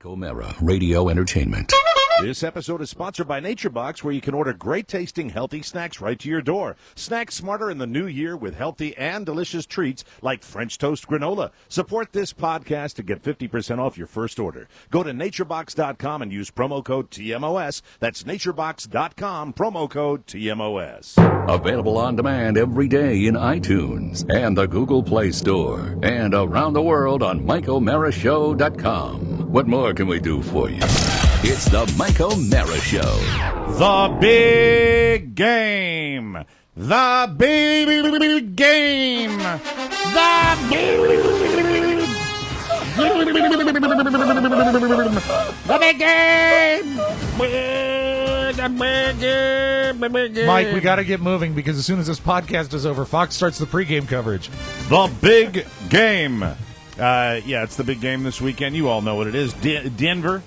Gomera Radio Entertainment. This episode is sponsored by NatureBox, where you can order great-tasting, healthy snacks right to your door. Snack smarter in the new year with healthy and delicious treats like French toast granola. Support this podcast to get 50% off your first order. Go to naturebox.com and use promo code TMOS. That's naturebox.com, promo code TMOS. Available on demand every day in iTunes and the Google Play Store. And around the world on MikeOMaraShow.com. What more can we do for you? It's the Mike O'Mara Show. The big game. The big game. The big game. Mike, we got to get moving because as soon as this podcast is over, Fox starts the pregame coverage. The big game. Yeah, it's the big game this weekend. You all know what it is. Denver.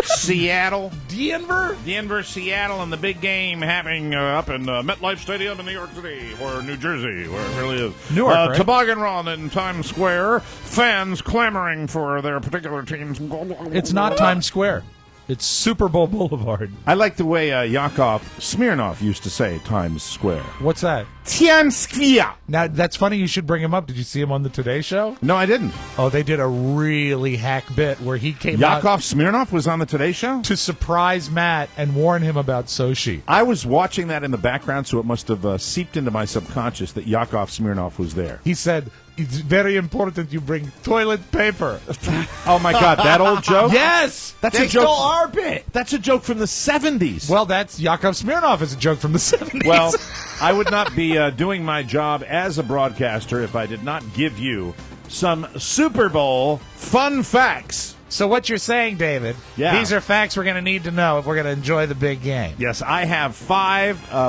Seattle. Denver, Seattle, and the big game happening up in MetLife Stadium in New York City, or New Jersey, where it really is. Newark, right? Toboggan Run in Times Square. Fans clamoring for their particular teams. It's not Times Square. It's Super Bowl Boulevard. I like the way Yakov Smirnoff used to say Times Square. What's that? Times Square. Now, that's funny you should bring him up. Did you see him on the Today Show? No, I didn't. Oh, they did a really hack bit where he came out Yakov Smirnoff was on the Today Show? to surprise Matt and warn him about Sochi. I was watching that in the background, so it must have seeped into my subconscious that Yakov Smirnoff was there. He said, it's very important you bring toilet paper. Oh, my God, that old joke? Yes! That's a joke. Our bit. That's a joke from the 70s. Well, that's Yakov Smirnoff is a joke from the 70s. Well, I would not be doing my job as a broadcaster if I did not give you some Super Bowl fun facts. So what you're saying, David, these are facts we're going to need to know if we're going to enjoy the big game. Yes, I have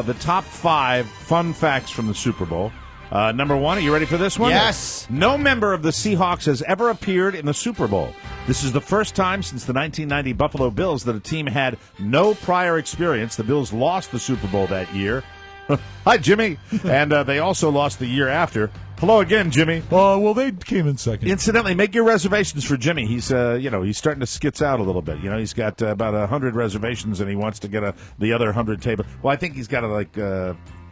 the top 5 fun facts from the Super Bowl. Number 1, are you ready for this one? Yes. No member of the Seahawks has ever appeared in the Super Bowl. This is the first time since the 1990 Buffalo Bills that a team had no prior experience. The Bills lost the Super Bowl that year. Hi, Jimmy. And they also lost the year after. Hello again, Jimmy. Well, they came in second. Incidentally, make your reservations for Jimmy. He's, he's starting to skits out a little bit. He's got about 100 reservations, and he wants to get the other 100 table. Well, I think he's got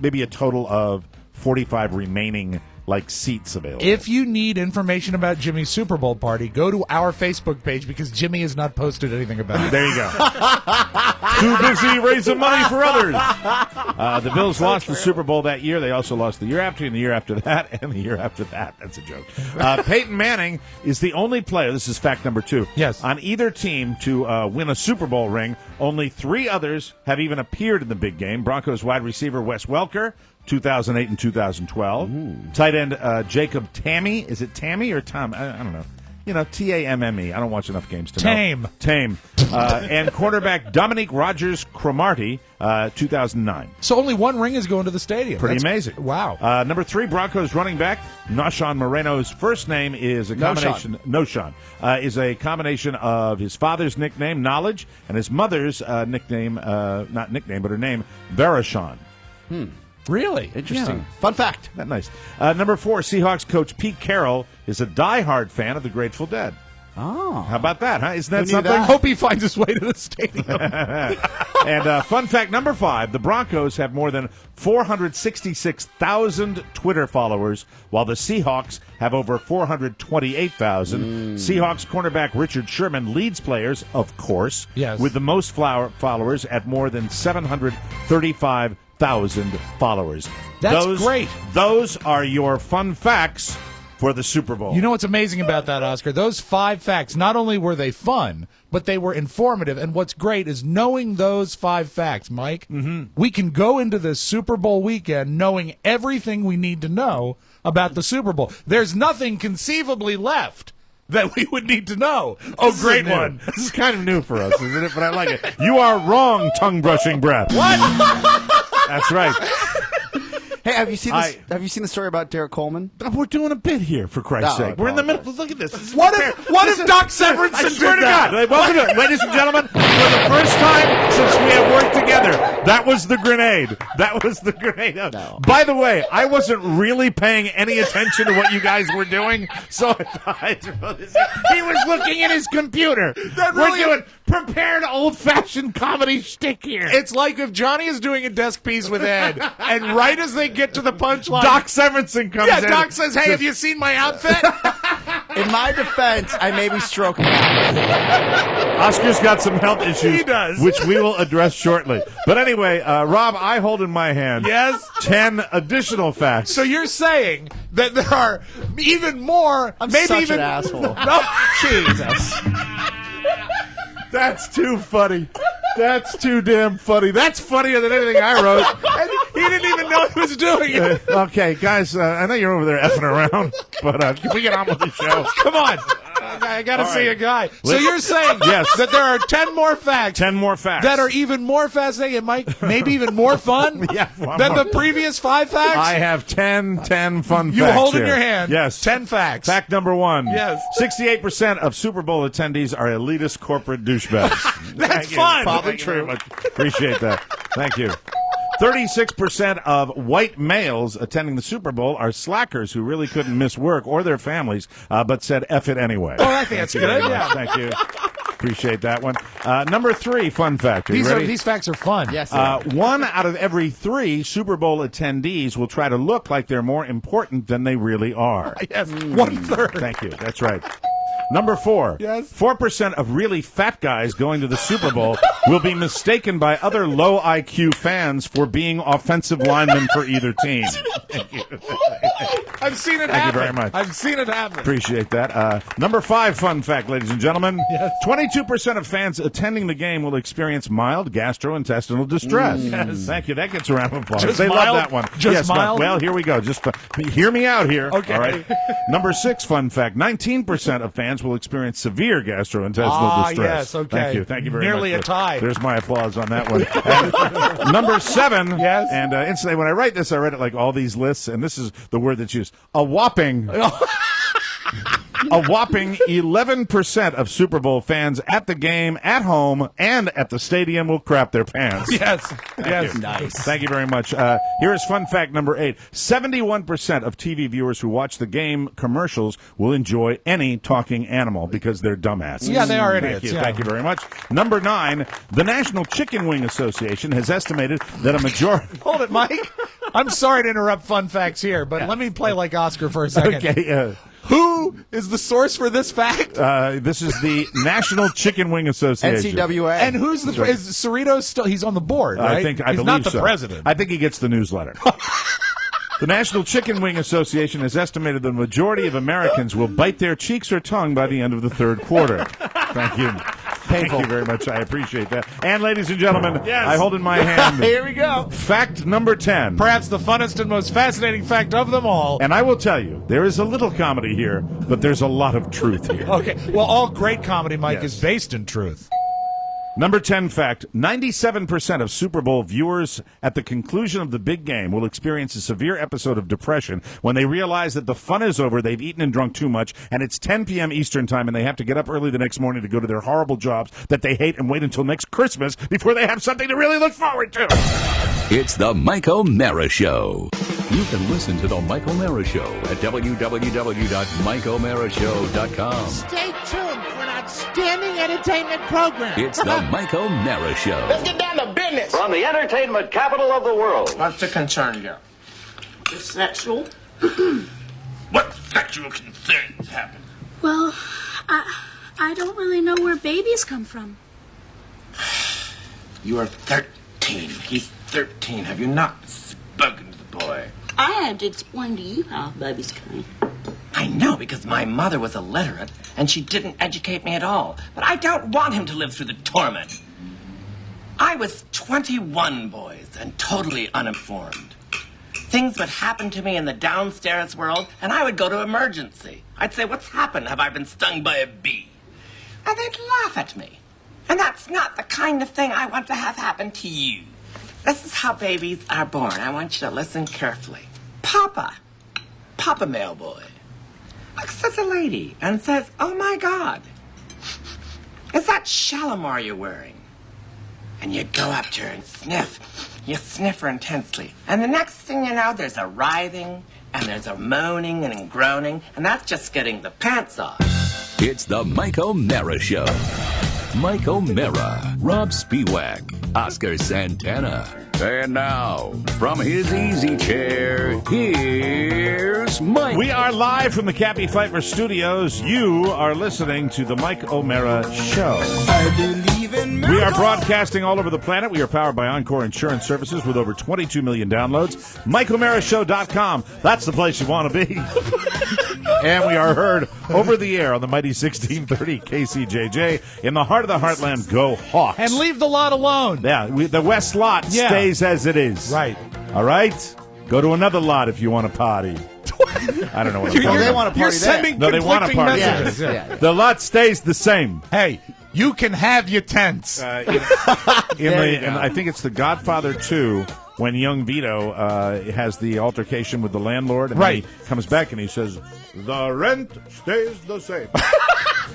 maybe a total of 45 remaining seats available. If you need information about Jimmy's Super Bowl party, go to our Facebook page because Jimmy has not posted anything about it. There you go. Too busy raising money for others. The Bills lost the Super Bowl that year. They also lost the year after, and the year after that, and the year after that. That's a joke. Peyton Manning is the only player, this is fact number 2, yes, on either team to win a Super Bowl ring. Only 3 others have even appeared in the big game. Broncos wide receiver Wes Welker, 2008 and 2012. Tight end Jacob Tamme. Is it Tamme or Tom? I don't know. Tamme. I don't watch enough games to know. Tame. And quarterback Dominique Rodgers-Cromartie, 2009. So only 1 ring is going to the stadium. That's amazing. Wow. Number 3, Broncos running back Noshan Moreno's first name is a combination. Noshan is a combination of his father's nickname, Knowledge, and his mother's nickname, not nickname, but her name, Verashon. Really? Interesting. Yeah. Fun fact. That's nice. Number 4, Seahawks coach Pete Carroll is a diehard fan of the Grateful Dead. Oh. How about that, huh? Isn't that Who knew something? that? Hope he finds his way to the stadium. And fun fact number 5, the Broncos have more than 466,000 Twitter followers, while the Seahawks have over 428,000. Seahawks cornerback Richard Sherman leads players, of course, with the most followers at more than 735,000 followers. That's great. Those are your fun facts for the Super Bowl. You know what's amazing about that, Oscar? Those 5 facts, not only were they fun, but they were informative. And what's great is knowing those 5 facts, Mike, we can go into this Super Bowl weekend knowing everything we need to know about the Super Bowl. There's nothing conceivably left that we would need to know. Oh, great one. This is kind of new for us, isn't it? But I like it. You are wrong, tongue-brushing breath. What? That's right. Hey, have you seen this? Have you seen the story about Derek Coleman? We're doing a bit here, for Christ's sake. We're in the middle. Look at this. What if Doc Severinsen I swear to God. Welcome to it, ladies and gentlemen. For the first time since we have worked together, that was the grenade. That was the grenade. No. By the way, I wasn't really paying any attention to what you guys were doing, so I thought he was looking at his computer. We're doing prepared old-fashioned comedy shtick here. It's like if Johnny is doing a desk piece with Ed, and right as they get to the punchline, Doc Severinsen comes in. Doc says, "Hey, have you seen my outfit?" In my defense, I may be stroking out. Oscar's got some health issues. He does. Which we will address shortly. But anyway, Rob, I hold in my hand 10 additional facts. So you're saying that there are even more, I'm maybe such even an asshole. No, Jesus. That's too funny. That's too damn funny. That's funnier than anything I wrote. And he didn't even know he was doing it. Okay, guys, I know you're over there effing around, but can we get on with the show? Come on. I got to see a guy. So you're saying that there are 10 more facts. 10 more facts. That are even more fascinating and maybe even more fun than the previous 5 facts? I have 10 fun facts. You hold in here. your hand. Yes. 10 facts. Fact number 1. Yes. 68% of Super Bowl attendees are elitist corporate douchebags. That's fun. Probably Thank you very true. much. Appreciate that. Thank you. 36% of white males attending the Super Bowl are slackers who really couldn't miss work or their families, but said F it anyway. Oh, I think that's good. Yeah. Thank you. Appreciate that one. Number 3, fun fact. Are you ready? These facts are fun. Yes. 1 out of every 3 Super Bowl attendees will try to look like they're more important than they really are. Yes. 1/3. Thank you. That's right. Number 4. Yes. 4% of really fat guys going to the Super Bowl will be mistaken by other low IQ fans for being offensive linemen for either team. Thank you. I've seen it happen. Thank you very much. I've seen it happen. Appreciate that. Number 5 fun fact, ladies and gentlemen. Yes. 22% of fans attending the game will experience mild gastrointestinal distress. Yes. Thank you. That gets a round of applause. Just They mild? love that one. Just yes, mild? Well, here we go. Just hear me out here. Okay. All right. Number 6 fun fact. 19% of fans will experience severe gastrointestinal distress. Yes, okay. Thank you. Thank you very Nearly much. a tie. There's my applause on that one. And number 7. Yes. And instantly, when I write this, I read it like all these lists, and this is the word that's used. A whopping 11% of Super Bowl fans at the game, at home, and at the stadium will crap their pants. Yes. Yes. Nice. Thank you very much. Here is fun fact number 8. 71% of TV viewers who watch the game commercials will enjoy any talking animal because they're dumbasses. Yeah, they are Thank idiots. you. Yeah. Thank you very much. Number 9, the National Chicken Wing Association has estimated that a majority... Hold it, Mike. I'm sorry to interrupt fun facts here, but let me play like Oscar for a second. Okay, Who is the source for this fact? this is the National Chicken Wing Association. NCAA. And who's the is Cerritos still? He's on the board, right? I He's believe not the so. president. I think he gets the newsletter. The National Chicken Wing Association has estimated the majority of Americans will bite their cheeks or tongue by the end of the third quarter. Thank you. Thank you very much. I appreciate that. And ladies and gentlemen, I hold in my hand Here we go. fact number 10. Perhaps the funnest and most fascinating fact of them all. And I will tell you, there is a little comedy here, but there's a lot of truth here. Okay. Well, all great comedy, Mike, Yes. is based in truth. Number 10 fact, 97% of Super Bowl viewers at the conclusion of the big game will experience a severe episode of depression when they realize that the fun is over, they've eaten and drunk too much, and it's 10 p.m. Eastern time, and they have to get up early the next morning to go to their horrible jobs that they hate and wait until next Christmas before they have something to really look forward to. It's the Mike O'Mara Show. You can listen to the Mike O'Mara Show at www.mikeomarashow.com. Stay tuned for an outstanding entertainment program. It's the Mike O'Mara Show. Let's get down to business. From the entertainment capital of the world. What's the concern here? It's sexual. What sexual concerns happen? Well, I don't really know where babies come from. You are 13. He's 13. Have you not spoken to the boy? I had to explain to you how babies come. I know, because my mother was illiterate, and she didn't educate me at all. But I don't want him to live through the torment. I was 21, boys, and totally uninformed. Things would happen to me in the downstairs world, and I would go to emergency. I'd say, "What's happened? Have I been stung by a bee?" And they'd laugh at me. And that's not the kind of thing I want to have happen to you. This is how babies are born. I want you to listen carefully. Papa male boy, looks at the lady and says, "Oh my God, is that Shalimar you're wearing?" and you go up to her and sniff. You sniff her intensely. And the next thing you know, there's a writhing, and there's a moaning and groaning, and that's just getting the pants off. It's the Mike O'Mara Show. Mike O'Mara, Rob Spiewak, Oscar Santana. And now, from his easy chair, here's Mike. We are live from the Cappy Pfeiffer Studios. You are listening to the Mike O'Mara Show. I believe in miracles. We are broadcasting all over the planet. We are powered by Encore Insurance Services with over 22 million downloads. MikeO'MaraShow.com. That's the place you want to be. And we are heard over the air on the mighty 1630 KCJJ. In the heart of the heartland, go Hawks. And leave the lot alone. Yeah, the West lot stays as it is. Right. All right? Go to another lot if you want to party. I don't know what I'm Well, talking they about. want to You're party there. sending No, they want to conflicting party. messages. Yeah. Yeah. The lot stays the same. Hey, you can have your tents. I think it's The Godfather 2 when young Vito has the altercation with the landlord. And Right. then he comes back and he says, the rent stays the same.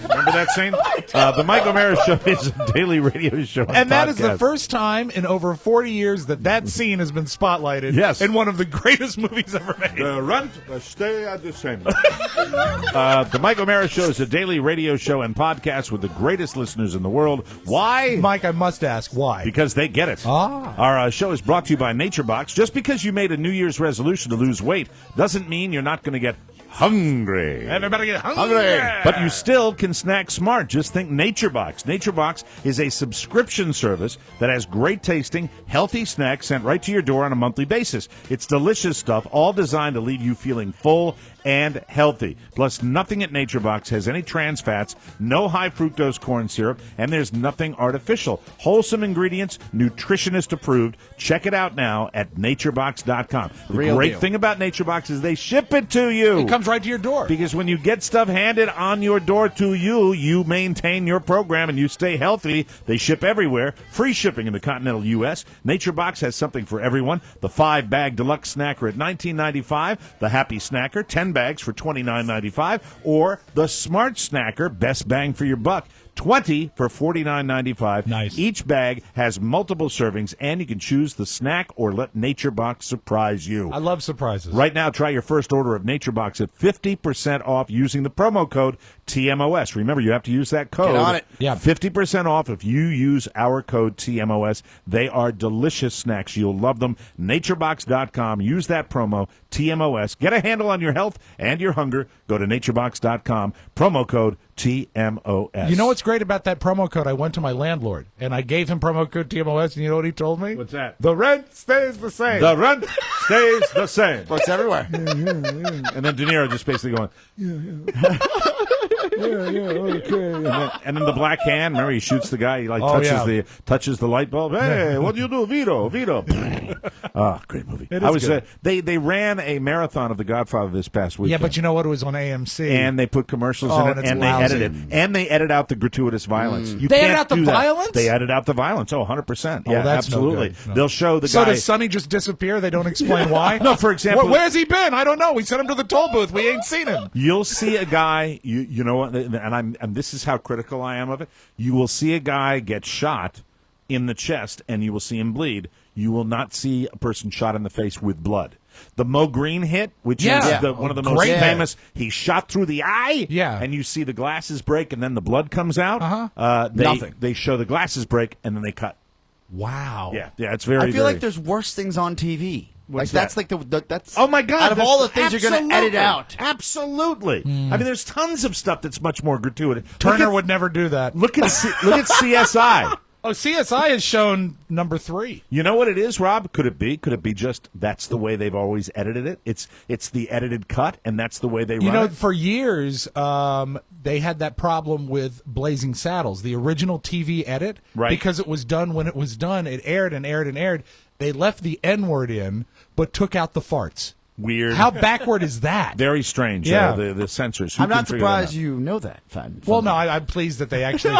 Remember that scene? The Mike O'Mara Show is a daily radio show. And that is the podcast. first time in over 40 years that scene has been spotlighted in one of the greatest movies ever made. The rent stay at the same. The Mike O'Mara Show is a daily radio show and podcast with the greatest listeners in the world. Why? Mike, I must ask, why? Because they get it. Our show is brought to you by NatureBox. Just because you made a New Year's resolution to lose weight doesn't mean you're not going to get hungry. Everybody get hungry. But you still can snack smart. Just think NatureBox. NatureBox is a subscription service that has great tasting, healthy snacks sent right to your door on a monthly basis. It's delicious stuff, all designed to leave you feeling full and healthy. Plus, nothing at NatureBox has any trans fats, no high fructose corn syrup, and there's nothing artificial. Wholesome ingredients, nutritionist approved. Check it out now at naturebox.com. The Real great deal. thing about NatureBox is they ship it to you. It comes right to your door. Because when you get stuff handed on your door to you, you maintain your program and you stay healthy. They ship everywhere. Free shipping in the continental U.S. NatureBox has something for everyone. The 5-bag deluxe snacker at $19.95. The Happy Snacker, 10 bags for $29.95. Or the Smart Snacker, best bang for your buck, 20 for $49.95. Nice. Each bag has multiple servings, and you can choose the snack or let NatureBox surprise you. I love surprises. Right now, try your first order of NatureBox at 50% off using the promo code TMOS. Remember, you have to use that code. Get on it. Yeah. 50% off if you use our code TMOS. They are delicious snacks. You'll love them. NatureBox.com. Use that promo TMOS. Get a handle on your health and your hunger. Go to NatureBox.com. Promo code TMOS. You know what's great about that promo code? I went to my landlord, and I gave him promo code TMOS, and you know what he told me? What's that? The rent stays the same. The rent stays the same. Books everywhere. And then De Niro just basically going, okay. And then the black hand, remember he shoots the guy, he touches the light bulb. Hey, what do you do, Vito? Great movie. It is good. They ran a marathon of The Godfather this past week. Yeah, but you know what? It was on AMC. And they put commercials in it, and it's and they lousy. edit it. And they edit out the gratuitous violence. You They can't edit out the do that. violence? They edit out the violence. Oh, 100%. Yeah, that's no absolutely. good. No. They'll show the So guy. does Sonny just disappear? They don't explain why? No, for example. Where's he been? I don't know. We sent him to the toll booth. We ain't seen him. You'll see a guy, you know what, and this is how critical I am of it. You will see a guy get shot in the chest, and you will see him bleed. You will not see a person shot in the face with blood. The Mo Green hit, which is one of the most Great. famous, he shot through the eye, Yeah. and you see the glasses break, and then the blood comes out. Nothing. They show the glasses break, and then they cut. Wow. Yeah, it's very. I feel very, like there's worse things on TV. What's that's that? like that's. Oh my God! Out of all the things you're going to edit out, absolutely. I mean, there's tons of stuff that's much more gratuitous. Turner would never do that. Look at CSI. Oh, CSI has shown number 3. You know what it is, Rob? Could it be? Could it be just that's the way they've always edited it? It's the edited cut, and that's the way they run it? For years, they had that problem with Blazing Saddles, the original TV edit, Right. because it was done when it was done. It aired and aired and aired. They left the N-word in, but took out the farts. Weird. How backward is that? Very strange. Yeah. The censors. Who I'm can not figure that surprised out? you know that. Well, no, I'm pleased that they actually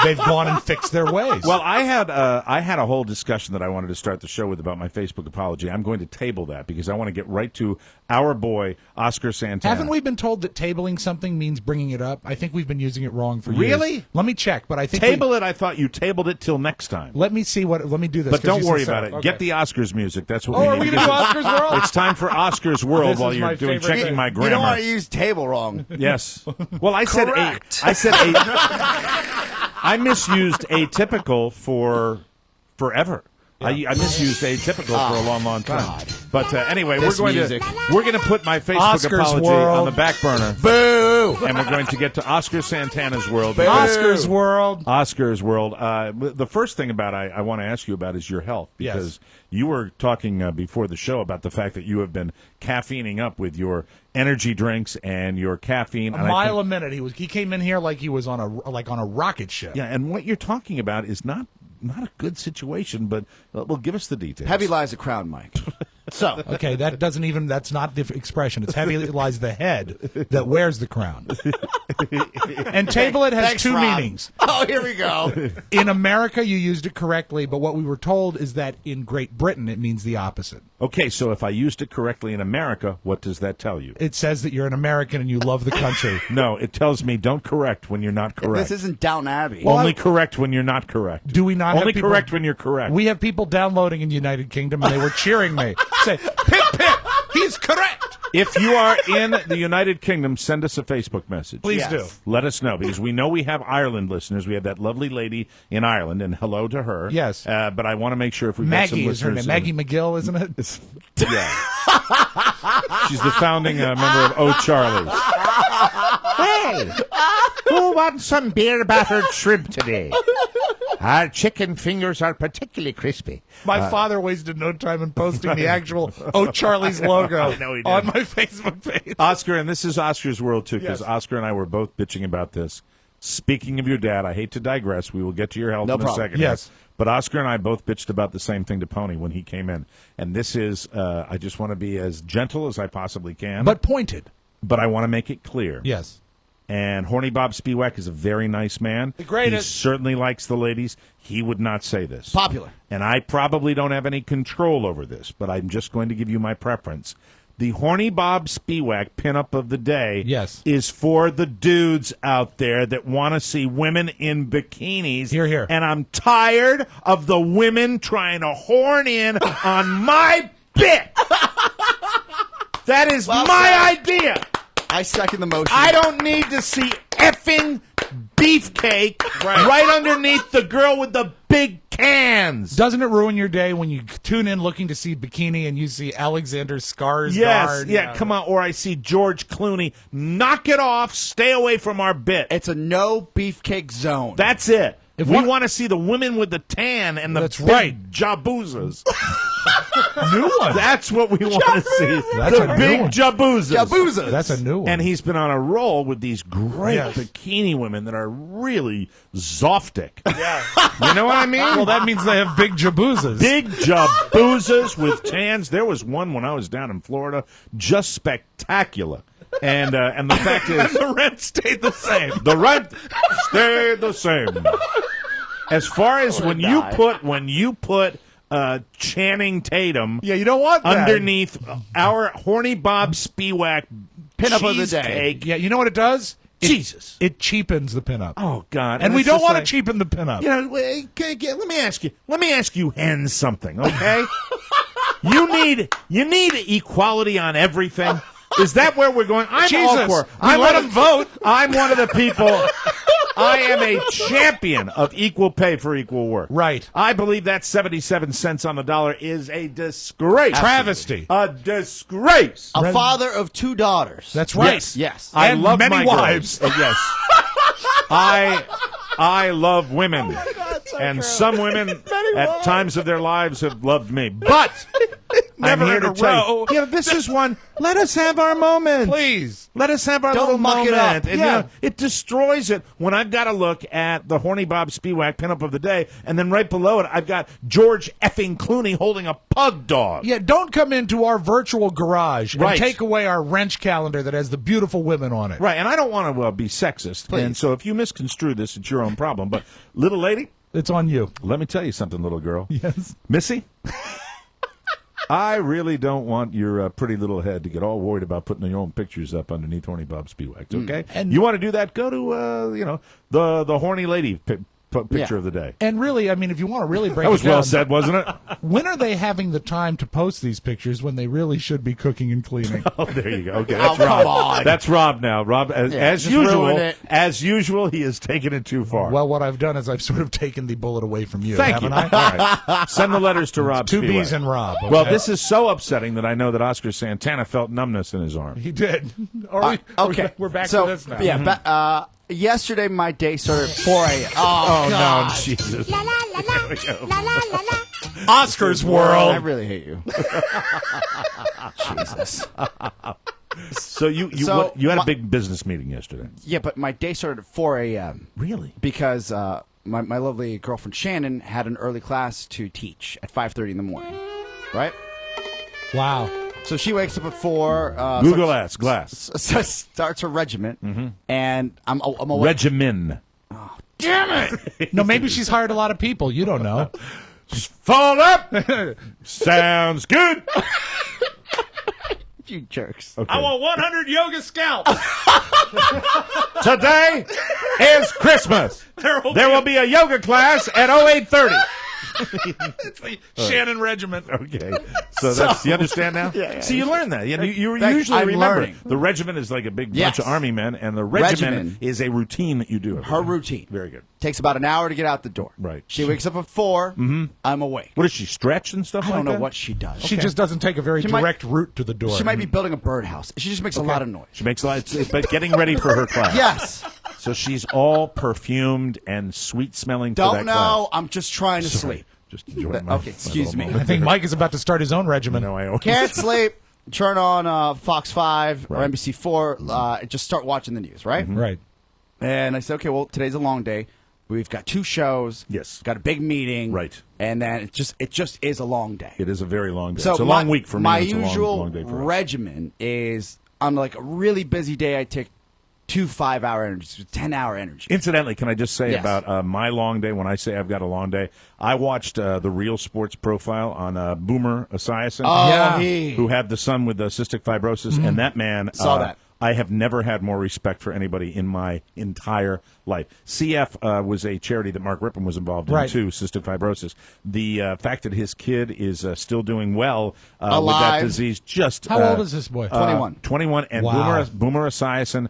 they've gone and fixed their ways. Well, I had a whole discussion that I wanted to start the show with about my Facebook apology. I'm going to table that because I want to get right to our boy Oscar Santana. Haven't we been told that tabling something means bringing it up? I think we've been using it wrong for years. Really? Let me check, but I think table it. I thought you tabled it till next time. Let me see what. Let me do this. But don't worry said about it. Okay. Get the Oscars music. That's what Oh, we are need. we going to do Oscars World? It's time for Oscars World This while is you're my doing favorite checking thing. my grammar. You don't want to use table wrong. Yes. Well, I said I misused atypical for forever. I misused atypical for a long, long time. God. But anyway, we're going to put my Facebook Oscars apology World. on the back burner. Boo! And we're going to get to Oscar Santana's world. Boo. Oscars World. Oscars World. The first thing about I want to ask you about is your health, because you were talking before the show about the fact that you have been caffeining up with your energy drinks and your caffeine. A mile a minute. He came in here like he was on a rocket ship. Yeah, and what you're talking about is not a good situation, but well, give us the details. Heavy lies the crown, Mike. So okay, that's not the expression. It's heavy lies the head that wears the crown. And table it has Thanks, two Rob. meanings. Oh, here we go. In America, you used it correctly, but what we were told is that in Great Britain, it means the opposite. Okay, so if I used it correctly in America, what does that tell you? It says that you're an American and you love the country. No, it tells me don't correct when you're not correct. This isn't Downton Abbey. Only correct when you're not correct. Do we not Only have people, correct when you're correct. We have people downloading in the United Kingdom, and they were cheering me. Say, Pip, Pip, he's correct. If you are in the United Kingdom, send us a Facebook message. Please do. Let us know, because we know we have Ireland listeners. We have that lovely lady in Ireland, and hello to her. Yes. But I want to make sure if we get some Maggie is her listeners. name. Maggie McGill, isn't it? Yeah. She's the founding member of O'Charlie's. Hey, who wants some beer battered shrimp today? Our chicken fingers are particularly crispy. My father wasted no time in posting the actual O'Charlie's logo No, he didn't. on my Facebook page. Oscar, and this is Oscar's world, too, because Yes. Oscar and I were both bitching about this. Speaking of your dad, I hate to digress. We will get to your health No in problem. a second. Yes. But Oscar and I both bitched about the same thing to Pony when he came in. And this is, I just want to be as gentle as I possibly can. But pointed. But I want to make it clear. Yes. And Horny Bob Spiewak is a very nice man. The greatest. He certainly likes the ladies. He would not say this. Popular. And I probably don't have any control over this, but I'm just going to give you my preference. The Horny Bob Spiewak pinup of the day is for the dudes out there that want to see women in bikinis. Hear, hear. And I'm tired of the women trying to horn in on my bit. That is my idea. I second the motion. I don't need to see effing beefcake right underneath the girl with the big cans. Doesn't it ruin your day when you tune in looking to see bikini and you see Alexander Skarsgård? Yes, yeah, come on. Or I see George Clooney. Knock it off. Stay away from our bit. It's a no beefcake zone. That's it. If we one- want to see the women with the tan and the That's big right. jabuzas. New one. That's what we want to see. That's the a new big one. jabuzas. That's a new one. And he's been on a roll with these great Yes. bikini women that are really zoftic. Yeah. You know what I mean? Well, that means they have big jabuzas. Big jabuzas with tans. There was one when I was down in Florida, just spectacular. And the fact is, the rent stayed the same. the rent stayed the same. As far as when you put Channing Tatum, Yeah, you don't want that. underneath our Horny Bob Spiewak Pinup of the day. cheesecake. Yeah, you know what it does? Jesus. It cheapens the pinup. Oh God! and we it's don't just want like- to cheapen the pinup. You know, let me ask you, hens, something, okay? you need equality on everything. Is that where we're going? I'm all Jesus, for. we let them vote. I'm one of the people. I am a champion of equal pay for equal work. Right. I believe that 77 cents on the dollar is a disgrace. Travesty. A disgrace. a father of 2 daughters. That's right. Yes. Yes. I And love many my wives. girls. Yes. I love women. And some women at times of their lives have loved me. But I'm here in to a tell row. you. Yeah, this is one. Let us have our moment. Please. Let us have our Don't little muck moment. it up. And, Yeah. it destroys it when I've got to look at the Horny Bob Spiewak pinup of the day, and then right below it, I've got George effing Clooney holding a pug dog. Yeah, don't come into our virtual garage and Right. take away our wrench calendar that has the beautiful women on it. Right, and I don't want to be sexist, Please. and so if you misconstrue this, it's your own problem. But, little lady, It's on you. let me tell you something, little girl. Yes. Missy, I really don't want your pretty little head to get all worried about putting your own pictures up underneath Horny Bob Spiewak, okay? And- you want to do that, go to, the horny lady picture of the day. And really, I mean, if you want to really break That was it down, well said, wasn't it? when are they having the time to post these pictures when they really should be cooking and cleaning? Oh, there you go. Okay, Oh, that's come Rob. on. That's Rob now. Rob, as just usual, ruin it. he has taken it too far. Well, what I've done is I've sort of taken the bullet away from you, Thank you. haven't I? All right. Send the letters to Rob Two Spiewak. B's and Rob. Okay? Well, this is so upsetting that I know that Oscar Santana felt numbness in his arm. He did. Okay. We're back so, to this now. Yeah, yesterday my day started at 4 a.m. Oh, no, Jesus. La la la la. La la la la. Oscar's I world. really hate you. Jesus. So you had a big business meeting yesterday. Yeah, but my day started at 4 a.m. Really? because my lovely girlfriend Shannon had an early class to teach at 5:30 in the morning. Right? Wow. So she wakes up at 4. Google ass glass starts her regiment, and I'm awake. regimen. Damn it! No, maybe she's hired a lot of people. You don't know. Fall up. Sounds good. You jerks. Okay. I want 100 yoga scalps. Today is Christmas. There will be a yoga class at 08:30. It's the Shannon Regiment. Okay, so that's you understand now. Yeah. See, you learn that. You Thank- usually I'm remember learning. the regiment is like a big Yes. bunch of army men, and the regimen Regimen. is a routine that you do. every Her day. routine. Very good. Takes about an hour to get out the door. Right. She wakes up at 4. I'm awake. What does she stretch and stuff? I don't like know that? what she does. She just doesn't take a very She might- direct route to the door. She might be building a birdhouse. She just makes a lot of noise. She makes a lot. But getting ready for her class. Yes. So she's all perfumed and sweet smelling. for Don't that know. class. I'm just trying to Sorry. sleep. Just enjoy my. Okay, excuse me. I think Mike is about to start his own regiment. No, I always Can't sleep. Turn on Fox 5 Right. or NBC4. Just start watching the news, right? Right. And I said, okay, well, today's a long day. We've got 2 shows. Yes. Got a big meeting. Right. And then it just is a long day. It is a very long day. So it's a long week for me. My It's a usual long day for us. regimen is on like a really busy day, I take 2 5-hour energies, 10-hour energies. Incidentally, can I just say Yes. about my long day? When I say I've got a long day, I watched the Real Sports Profile on Boomer Esiason, Yeah. who had the son with cystic fibrosis, and that man Saw that. I have never had more respect for anybody in my entire life. CF was a charity that Mark Rippon was involved in, Right. too, cystic fibrosis. The fact that his kid is still doing well with that Alive. disease, just... How old is this boy? 21. 21, and Wow. Boomer Esiason,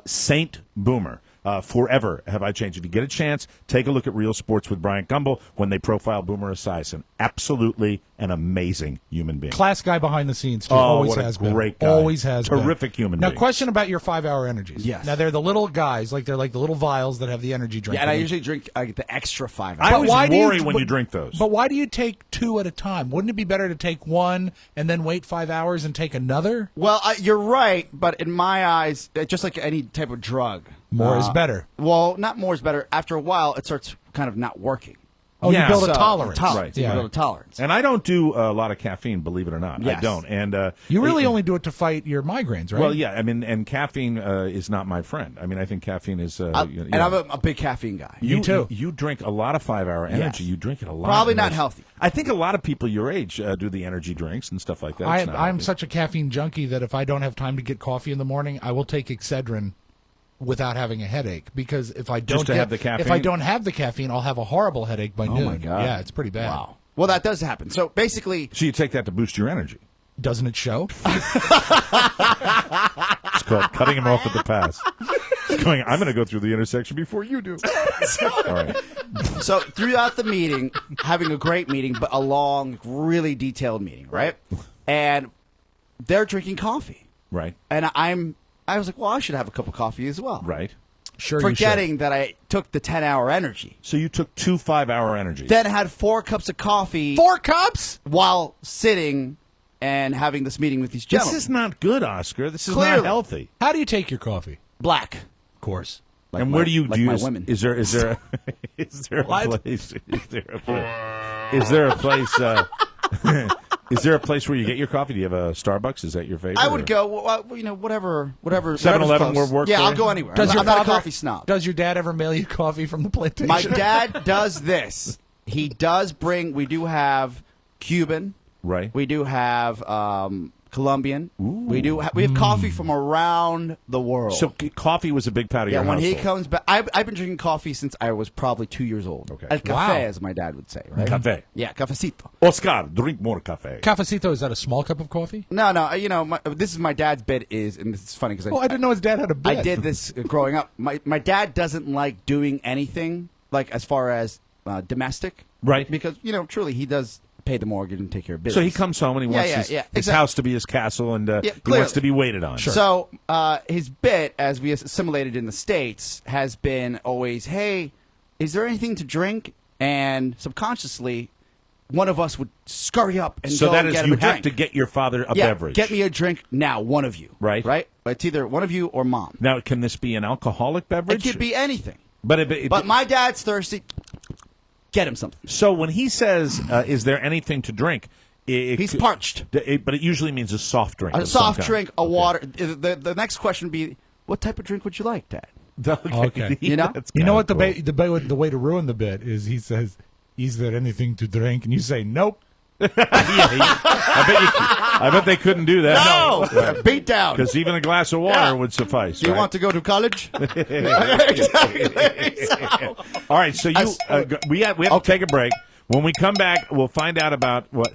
Saint Boomer. Forever have I changed. If you get a chance, take a look at Real Sports with Bryant Gumbel when they profile Boomer Esiason. Absolutely an amazing human being. Class guy behind the scenes, too. Oh, Always what a has great been. guy. Always has been. Terrific human Now, being. question about your 5-hour energies. Yes. Now, they're the little guys, they're like the little vials that have the energy drink. Yeah, and I in them. usually drink the extra 5 I hours. always why do worry you- when but- you drink those. But why do you take 2 at a time? Wouldn't it be better to take 1 and then wait 5 hours and take another? Well, you're right, but in my eyes, just like any type of drug. More is better. Well, not more is better. After a while, it starts kind of not working. Oh, Yeah. you build a So, tolerance. Right. You Yeah. build a tolerance. And I don't do a lot of caffeine, believe it or not. I Yes. don't. And You really it- only do it to fight your migraines, right? Well, yeah. I mean, and caffeine is not my friend. I mean, I think caffeine is. And I'm a big caffeine guy. You, Me too. You drink a lot of 5-hour energy. Yes. You drink it a lot. Probably and not it's- healthy. I think a lot of people your age do the energy drinks and stuff like that. It's not I'm healthy. such a caffeine junkie that if I don't have time to get coffee in the morning, I will take Excedrin without having a headache, because if I don't to have the caffeine? if I don't have the caffeine, I'll have a horrible headache by noon. my God. Yeah, it's pretty bad. Wow. Well, that does happen. So basically, So you take that to boost your energy. Doesn't it show? It's called cutting him off at the pass. It's going, I'm going to go through the intersection before you do. All right. so throughout the meeting, having a great meeting, but a long, really detailed meeting, right? And they're drinking coffee, Right. and I was like, well, I should have a cup of coffee as well. Right. Sure, you should. Forgetting that I took the 10-hour energy. So you took 2 5-hour energies. Then had 4 cups of coffee 4 cups. while sitting and having this meeting with these This gentlemen. is not good, Oscar. This is Clearly. not healthy. How do you take your coffee? Black. Of course. Like and my- where do you like do my you, women? Is there is there is there a What? place? Is there a place? Is there a place? Is there a place where you get your coffee? Do you have a Starbucks? Is that your favorite? I would or- go, whatever. 7-Eleven close. work Yeah, for I'll you? go anywhere. Does I'm your not a father- coffee snob. Does your dad ever mail you coffee from the plantation? My dad does this. He does bring. We do have Cuban. Right. We do have Colombian. We have coffee from around the world. So coffee was a big part of yeah, your when he household. comes back, I've been drinking coffee since I was probably 2 years old. Okay. El café, Wow. as my dad would say, right? Café. Yeah, cafecito. Oscar, drink more cafe. Cafecito, is that a small cup of coffee? No, this is my dad's bit and this is funny because Oh, I didn't know his dad had a bit. I did this growing up. My dad doesn't like doing anything like as far as domestic, Right. Because truly he does pay the mortgage and take care of business. So he comes home and he wants his exactly. house to be his castle, and he clearly. wants to be waited on. So his bit, as we assimilated in the States, has been always, hey, is there anything to drink? And subconsciously, one of us would scurry up and So go that and is, get him you a drink. have to get your father a yeah, beverage. get me a drink now, one of you. Right. Right? It's either one of you or mom. Now, can this be an alcoholic It beverage? could be anything. But My dad's thirsty. Get him something. So when he says, "Is there anything to drink?" He's parched. But it usually means a soft drink. A of some soft kind. drink, a Okay. water. The next question would be, what type of drink would you like, Dad? Okay. You know? That's You know what kinda cool. the way to ruin the bit is he says, "Is there anything to drink?" And you say, "Nope." I bet they couldn't do that. No! Beat down. Because even a glass of water Yeah. would suffice. Do you right? want to go to college? Exactly. So- All right, so we have to take a break. When we come back, we'll find out about what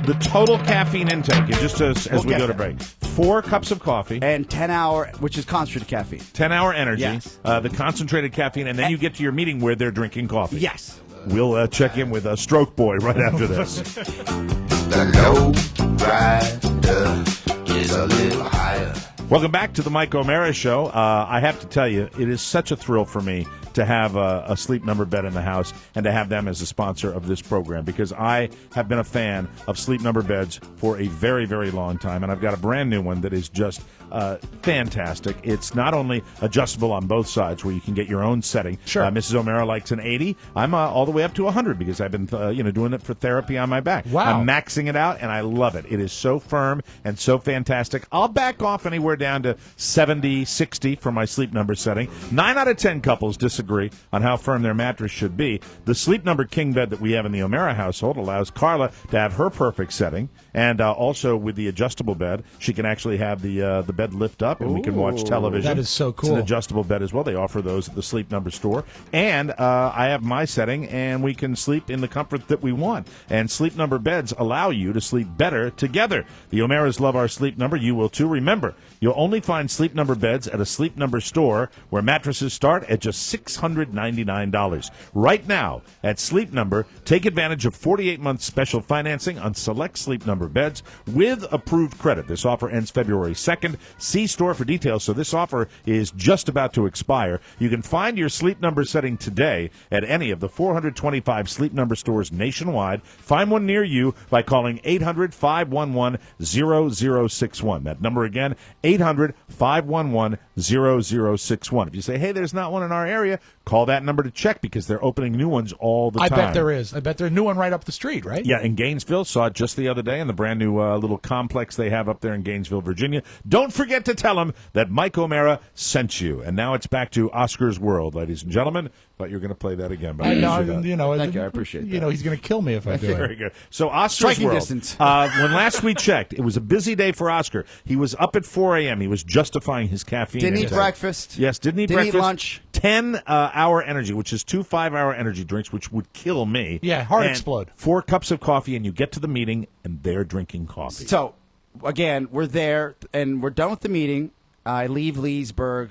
the total caffeine intake is, just as we get go to there. break. 4 cups of coffee, and 10-hour, which is concentrated caffeine. 10-hour energy, Yes. the concentrated caffeine, and then you get to your meeting where they're drinking coffee. Yes. We'll check in with Stroke Boy right after this. The low rider is a little higher. Welcome back to the Mike O'Mara Show. I have to tell you, it is such a thrill for me to have a Sleep Number bed in the house and to have them as a sponsor of this program, because I have been a fan of Sleep Number beds for a very, very long time, and I've got a brand new one that is just fantastic. It's not only adjustable on both sides, where you can get your own setting. Sure. Mrs. O'Mara likes an 80. I'm all the way up to 100 because I've been doing it for therapy on my back. Wow. I'm maxing it out, and I love it. It is so firm and so fantastic. I'll back off anywhere down to 70, 60 for my Sleep Number setting. 9 out of 10 couples disagree on how firm their mattress should be. The Sleep Number king bed that we have in the O'Mara household allows Carla to have her perfect setting, and also with the adjustable bed, she can actually have the bed lift up, and we can watch television. That is so It's cool. an adjustable bed as well. They offer those at the Sleep Number store. And I have my setting, and we can sleep in the comfort that we want. And Sleep Number beds allow you to sleep better together. The O'Maras love our Sleep Number. You will too. Remember, you'll only find Sleep Number beds at a Sleep Number store where mattresses start at just $699. Right now at Sleep Number, take advantage of 48-month special financing on select Sleep Number beds with approved credit. This offer ends February 2nd. See store for details. So this offer is just about to expire. You can find your Sleep Number setting today at any of the 425 Sleep Number stores nationwide. Find one near you by calling 800-511-0061. That number again, 800-511-0061. If you say, hey, there's not one in our area, call that number to check, because they're opening new ones all the I time. bet there is. I bet there's a new one right up the street, right? Yeah, in Gainesville. Saw it just the other day in the brand new little complex they have up there in Gainesville, Virginia. Don't forget to tell them that Mike O'Mara sent you. And now it's back to Oscar's World, ladies and gentlemen. But you're going to play that again. But I I know, should, Thank you, I appreciate that. He's going to kill me if I do Very it. good. So Oscar's Striking World. distance. When last we checked, it was a busy day for Oscar. He was up at 4 a.m. He was justifying his caffeine. Didn't eat intake. breakfast. Yes, didn't eat Didn't eat breakfast. lunch. 10-hour energy, which is 2 5-hour energy drinks, which would kill me. Yeah, heart And explode. 4 cups of coffee, and you get to the meeting, and they're drinking coffee. So, again, we're there, and we're done with the meeting. I leave Leesburg,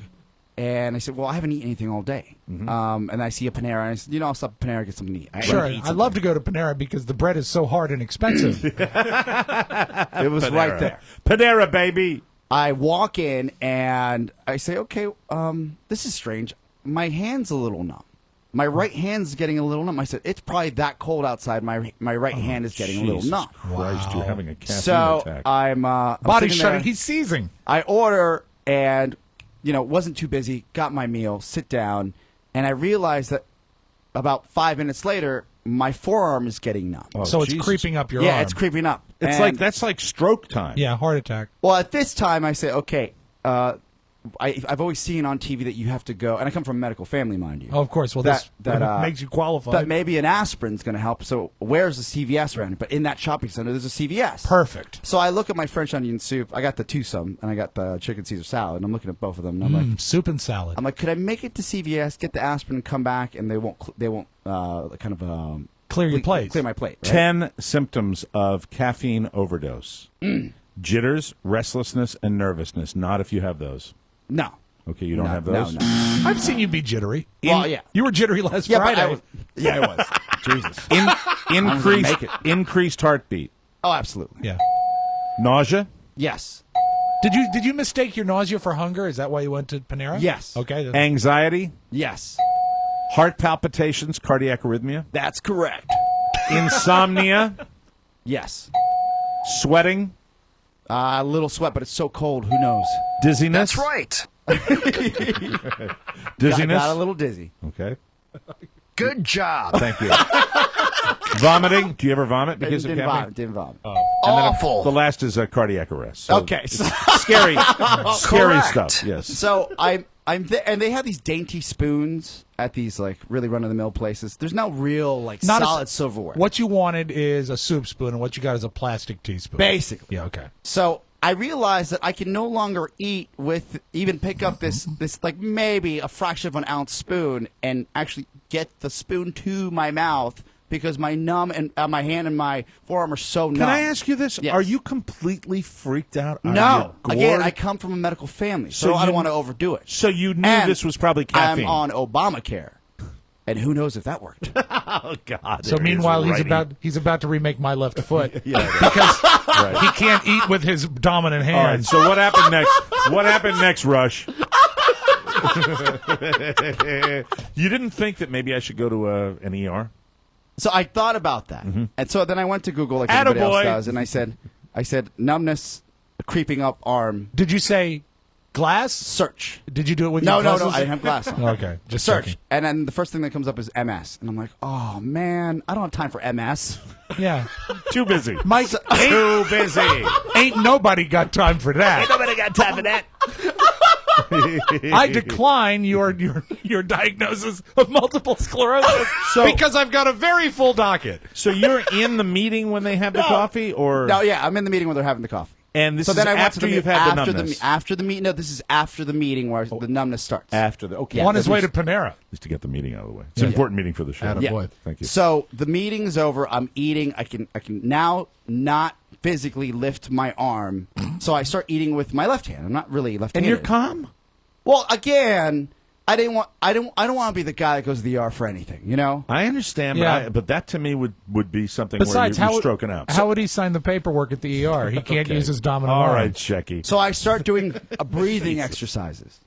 and I said, well, I haven't eaten anything all day. And I see a Panera, and I said, I'll stop at Panera and get something to eat. Sure, I I love to go to Panera because the bread is so hard and expensive. It was Panera. right there. Panera, baby. I walk in, and I say, okay, this is strange. My hand's a little numb. My right hand's getting a little numb. I said, it's probably that cold outside. My right hand is getting a little Jesus numb. Christ, you're having a caffeine So attack. I'm Body's sitting shutting. there. He's seizing. I order and, wasn't too busy, got my meal, sit down, and I realized that about 5 minutes later, my forearm is getting numb. Oh, So it's Jesus. creeping up your arm. Yeah, it's creeping up. That's like stroke time. Yeah, heart attack. Well, at this time, I say, okay, I've always seen on TV that you have to go, and I come from a medical family, mind you. Oh, of course. Well, that makes you qualified. That maybe an aspirin's going to help. So where's the CVS around it? But in that shopping center, there's a CVS. Perfect. So I look at my French onion soup. I got the twosome, and I got the chicken Caesar salad. And I'm looking at both of them, and I'm like, soup and salad. I'm like, could I make it to CVS, get the aspirin, and come back, and they won't Clear your plate. Clear my plate. Right? 10 symptoms of caffeine overdose. Jitters, restlessness, and nervousness. Not if you have those. No. Okay, you don't have those? No. I've seen you be jittery. Well, yeah. You were jittery last Yeah, Friday. but I was. Jesus. Increased heartbeat. Oh, absolutely. Yeah. Nausea? Yes. Did you mistake your nausea for hunger? Is that why you went to Panera? Yes. Okay. Anxiety? Yes. Heart palpitations, cardiac arrhythmia? That's correct. Insomnia? Yes. Sweating? A little sweat, but it's so cold. Who knows? Dizziness? That's right. Dizziness? Got a little dizzy. Okay. Good job. Thank you. Vomiting? Do you ever vomit because of caffeine? Didn't vomit. Awful. The last is cardiac arrest. So Okay. it's scary Correct. stuff. Yes. So I'm there, and they have these dainty spoons at these like really run of the mill places. There's no real like Not solid silverware. What you wanted is a soup spoon, and what you got is a plastic teaspoon. Basically. Yeah. Okay. So I realized that I can no longer eat with even pick up this like maybe a fraction of an ounce spoon and actually get the spoon to my mouth because my numb and my hand and my forearm are so numb. Can I ask you this? Yes. Are you completely freaked out? Are No. you Again, gored? I come from a medical family, So so I you- don't want to overdo it. So you knew And this was probably caffeine. I'm on Obamacare, and who knows if that worked? Oh God! So meanwhile, he's about to remake My Left Foot because he can't eat with his dominant hand. All right. So what happened next? What happened next, Rush? You didn't think that maybe I should go to an ER? So I thought about that, and so then I went to Google like everybody else does, and I said numbness, creeping up arm. Did you say glass? Search. Did you do it with No, your no, glasses? no. I didn't have glass on. Okay, just Search, checking. and then the first thing that comes up is MS, and I'm like, oh man, I don't have time for MS. Yeah, Too busy. Mike, Too busy. ain't nobody got time for that. Nobody got time for that. I decline your diagnosis of multiple sclerosis because I've got a very full docket. So you're in the meeting when they have the coffee, or No, yeah, I'm in the meeting where they're having the coffee. And this So is then I went after to the you've me- had the after numbness. after the meeting. No, this is after the meeting where the numbness starts. After the okay. On his way to Panera. Just to get the meeting out of the way. It's an important meeting for the show. Attaboy. Thank you. So the meeting's over. I'm eating. I can now not physically lift my arm. So I start eating with my left hand. I'm not really And left-handed. you're calm? Well, again, I don't want to be the guy that goes to the ER for anything. You know. I understand, Yeah. but that to me would be something Besides, where how you're stroking out. How would he sign the paperwork at the ER? He can't Okay. use his dominant All arm. right, Shecky. So I start doing breathing exercises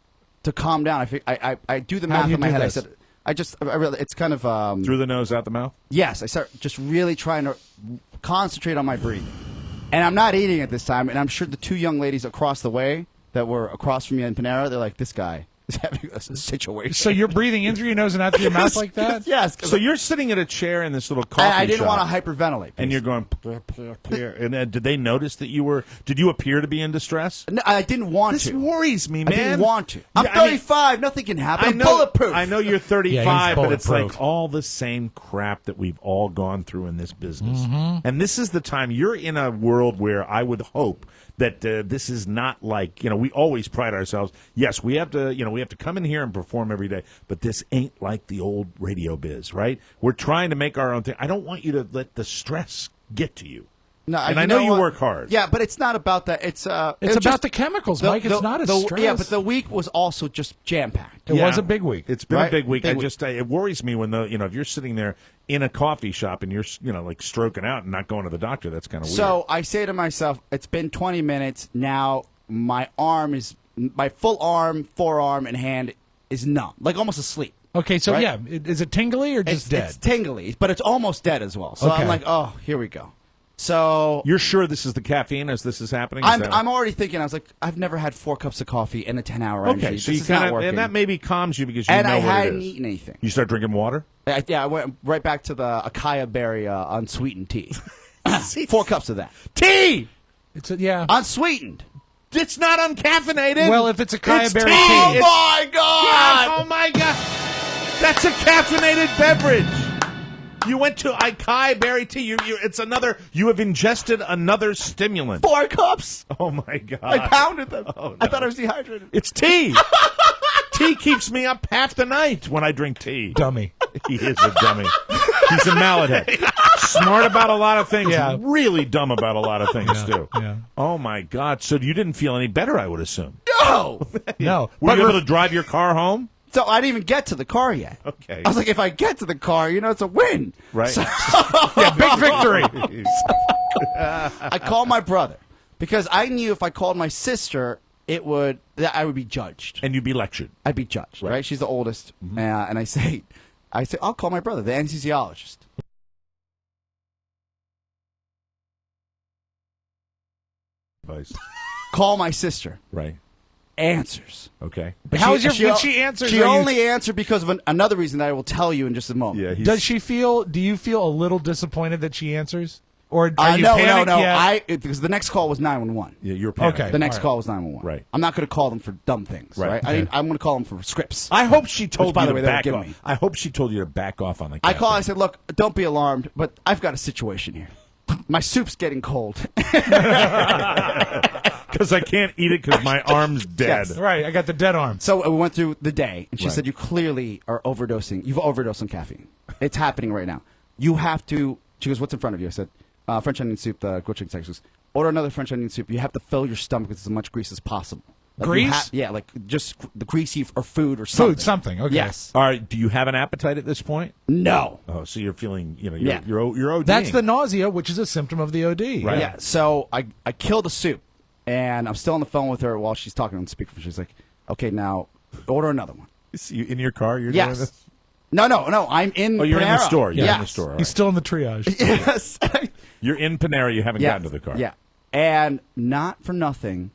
to calm down. I do the How math do you in my do head. this? I really, it's kind of Through the nose, out the mouth? yes. I start just really trying to concentrate on my breathing, and I'm not eating at this time. And I'm sure the two young ladies across the way that were across from me in Panera, they're like, this guy is having a situation. So you're breathing in through your nose and out through your mouth like that? Yes. So you're sitting at a chair in this little coffee I didn't shop, want to hyperventilate. and you're going, and did they notice that did you appear to be in distress? No, I didn't want This to. worries me, I man. didn't want to. I'm Yeah, I mean, 35. Nothing can happen. I'm know, bulletproof. I know you're 35, Yeah, he's but it's like bulletproof. all the same crap that we've all gone through in this business. Mm-hmm. And this is the time you're in a world where I would hope that this is not like, we always pride ourselves. Yes, we have to come in here and perform every day, but this ain't like the old radio biz, right? We're trying to make our own thing. I don't want you to let the stress get to you. No, And I know you work hard. Yeah, but it's not about that. It's It's was about just- the chemicals, Mike. It's not a stress. Yeah, but the week was also just jam packed. It was a big week. It's been Right? a big week. Big week. It worries me when if you're sitting there in a coffee shop and you're like stroking out and not going to the doctor. That's kind of weird. So I say to myself, it's been 20 minutes now. My full arm, forearm, and hand is numb, like almost asleep. Okay, so Right? yeah, is it tingly or just dead? It's tingly, but it's almost dead as well. So Okay. I'm like, oh, here we go. So You're sure this is the caffeine as this is happening? Is I'm already thinking. I was like, I've never had 4 cups of coffee in a 10-hour okay. energy. So This you is not kind of, working. and that maybe calms you because you And know I what it hadn't is. eaten anything. You start drinking water. I went right back to the acai berry unsweetened tea. 4 cups of that. Tea. Yeah. Unsweetened. It's not uncaffeinated. Well, if it's acai It's berry tea. tea. My God! Oh my God! That's a caffeinated beverage. You went to acai berry tea. It's another. You have ingested another stimulant. 4 cups. Oh my God! I pounded them. Oh, no. I thought I was dehydrated. It's tea. Tea keeps me up half the night when I drink tea. Dummy. He is a dummy. He's a mallet head. Smart about a lot of things. Yeah. Really dumb about a lot of things too. Yeah. Oh my God! So you didn't feel any better, I would assume. No. No. Were you able to drive your car home? So I didn't even get to the car yet. Okay. I was like, if I get to the car, it's a win. Right. So- Yeah, big victory. I called my brother because I knew if I called my sister, that I would be judged. And you'd be lectured. I'd be judged, right? She's the oldest, and I say, I'll call my brother, the anesthesiologist. Advice. Call my sister. Right. Answers. Okay. How is your? Did she answer? She only answered because of another reason that I will tell you in just a moment. Yeah. Does she feel? Do you feel a little disappointed that she answers, or are you no, panicked no. yet? Because the next call was 911. Yeah, you're panicked. Okay. The next all right. call was 911. Right. I'm not going to call them for dumb things. Right. Right. I'm going to call them for scripts. I hope she told by you the to way, they were back giving off. me. I hope she told you to back off on the. I call. I said, "Look, don't be alarmed, but I've got a situation here. My soup's getting cold." because I can't eat it because my arm's dead. Yes. Right, I got the dead arm. So we went through the day, and she Right. said, "You clearly are overdosing. You've overdosed on caffeine. It's happening right now. You have to." She goes, "What's in front of you?" I said, "French onion soup." The grilled chicken sandwich. She goes, "Order another French onion soup. You have to fill your stomach with as much grease as possible." Like you Grease? yeah, like just the greasy or food or something. Food, something. Okay. Yes. All right. Do you have an appetite at this point? No. Oh, so you're feeling, you're Yeah. you're ODing. That's the nausea, which is a symptom of the OD. Right. Yeah. So I killed the soup, and I'm still on the phone with her while she's talking on speaker. She's like, "Okay, now order another one." You in your car. You're doing Yes. this. No. I'm in. Oh, you're in the Panera. store. You're yes. in the store. All He's right. still in the triage. Yes. You're in Panera. You haven't Yeah. gotten to the car. Yeah. And not for nothing,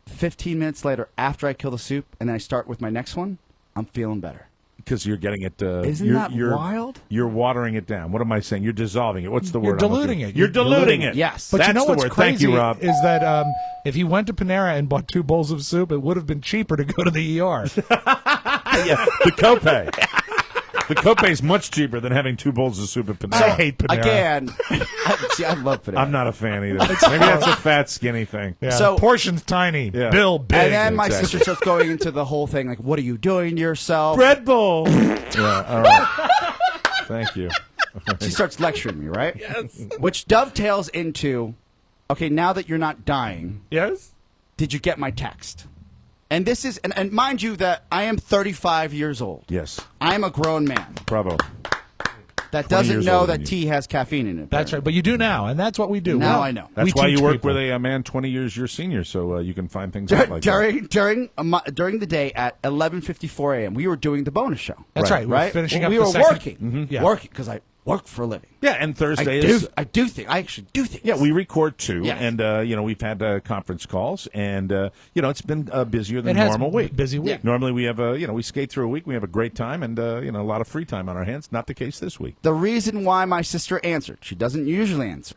15 minutes later, after I kill the soup and then I start with my next one, I'm feeling better. Because you're getting it. Isn't you're, that you're, wild? You're watering it down. What am I saying? You're dissolving it. What's the You're word? I'm looking- diluting it. You're diluting it. Yes. But That's you know the what's word. crazy Thank you, Rob. is that if he went to Panera and bought 2 bowls of soup, it would have been cheaper to go to the ER. Yeah, the copay. The copay is much cheaper than having 2 bowls of soup at Panera. I hate Panera. Again, I love Panera. I'm not a fan either. Maybe that's a fat, skinny thing. Yeah. So- portions tiny, Yeah. bill big. And then my Exactly. sister starts going into the whole thing, like, "What are you doing to yourself?" Red Bull. Yeah, all right. Thank you. She starts lecturing me, right? Yes. Which dovetails into, okay, now that you're not dying, Yes. did you get my text? And this is, and mind you that I am 35 years old. Yes. I'm a grown man Bravo. that 20 doesn't years know older that than you. tea has caffeine in it. That's right. But you do now, and that's what we do. Now I know. That's We why you teach work people. with a man 20 years your senior, so you can find things out like that. During the day at 11:54 a.m., we were doing the bonus show. That's right. We're Right? finishing Well, up we the were second- working. Mhm. Yeah. Working because I work for a living. Yeah, and Thursday I actually do things. Yeah, we record too, Yes. and we've had conference calls, and it's been busier than It has normal week. busy week. Yeah. Normally we have we skate through a week, we have a great time, and a lot of free time on our hands. Not the case this week. The reason why my sister answered, she doesn't usually answer,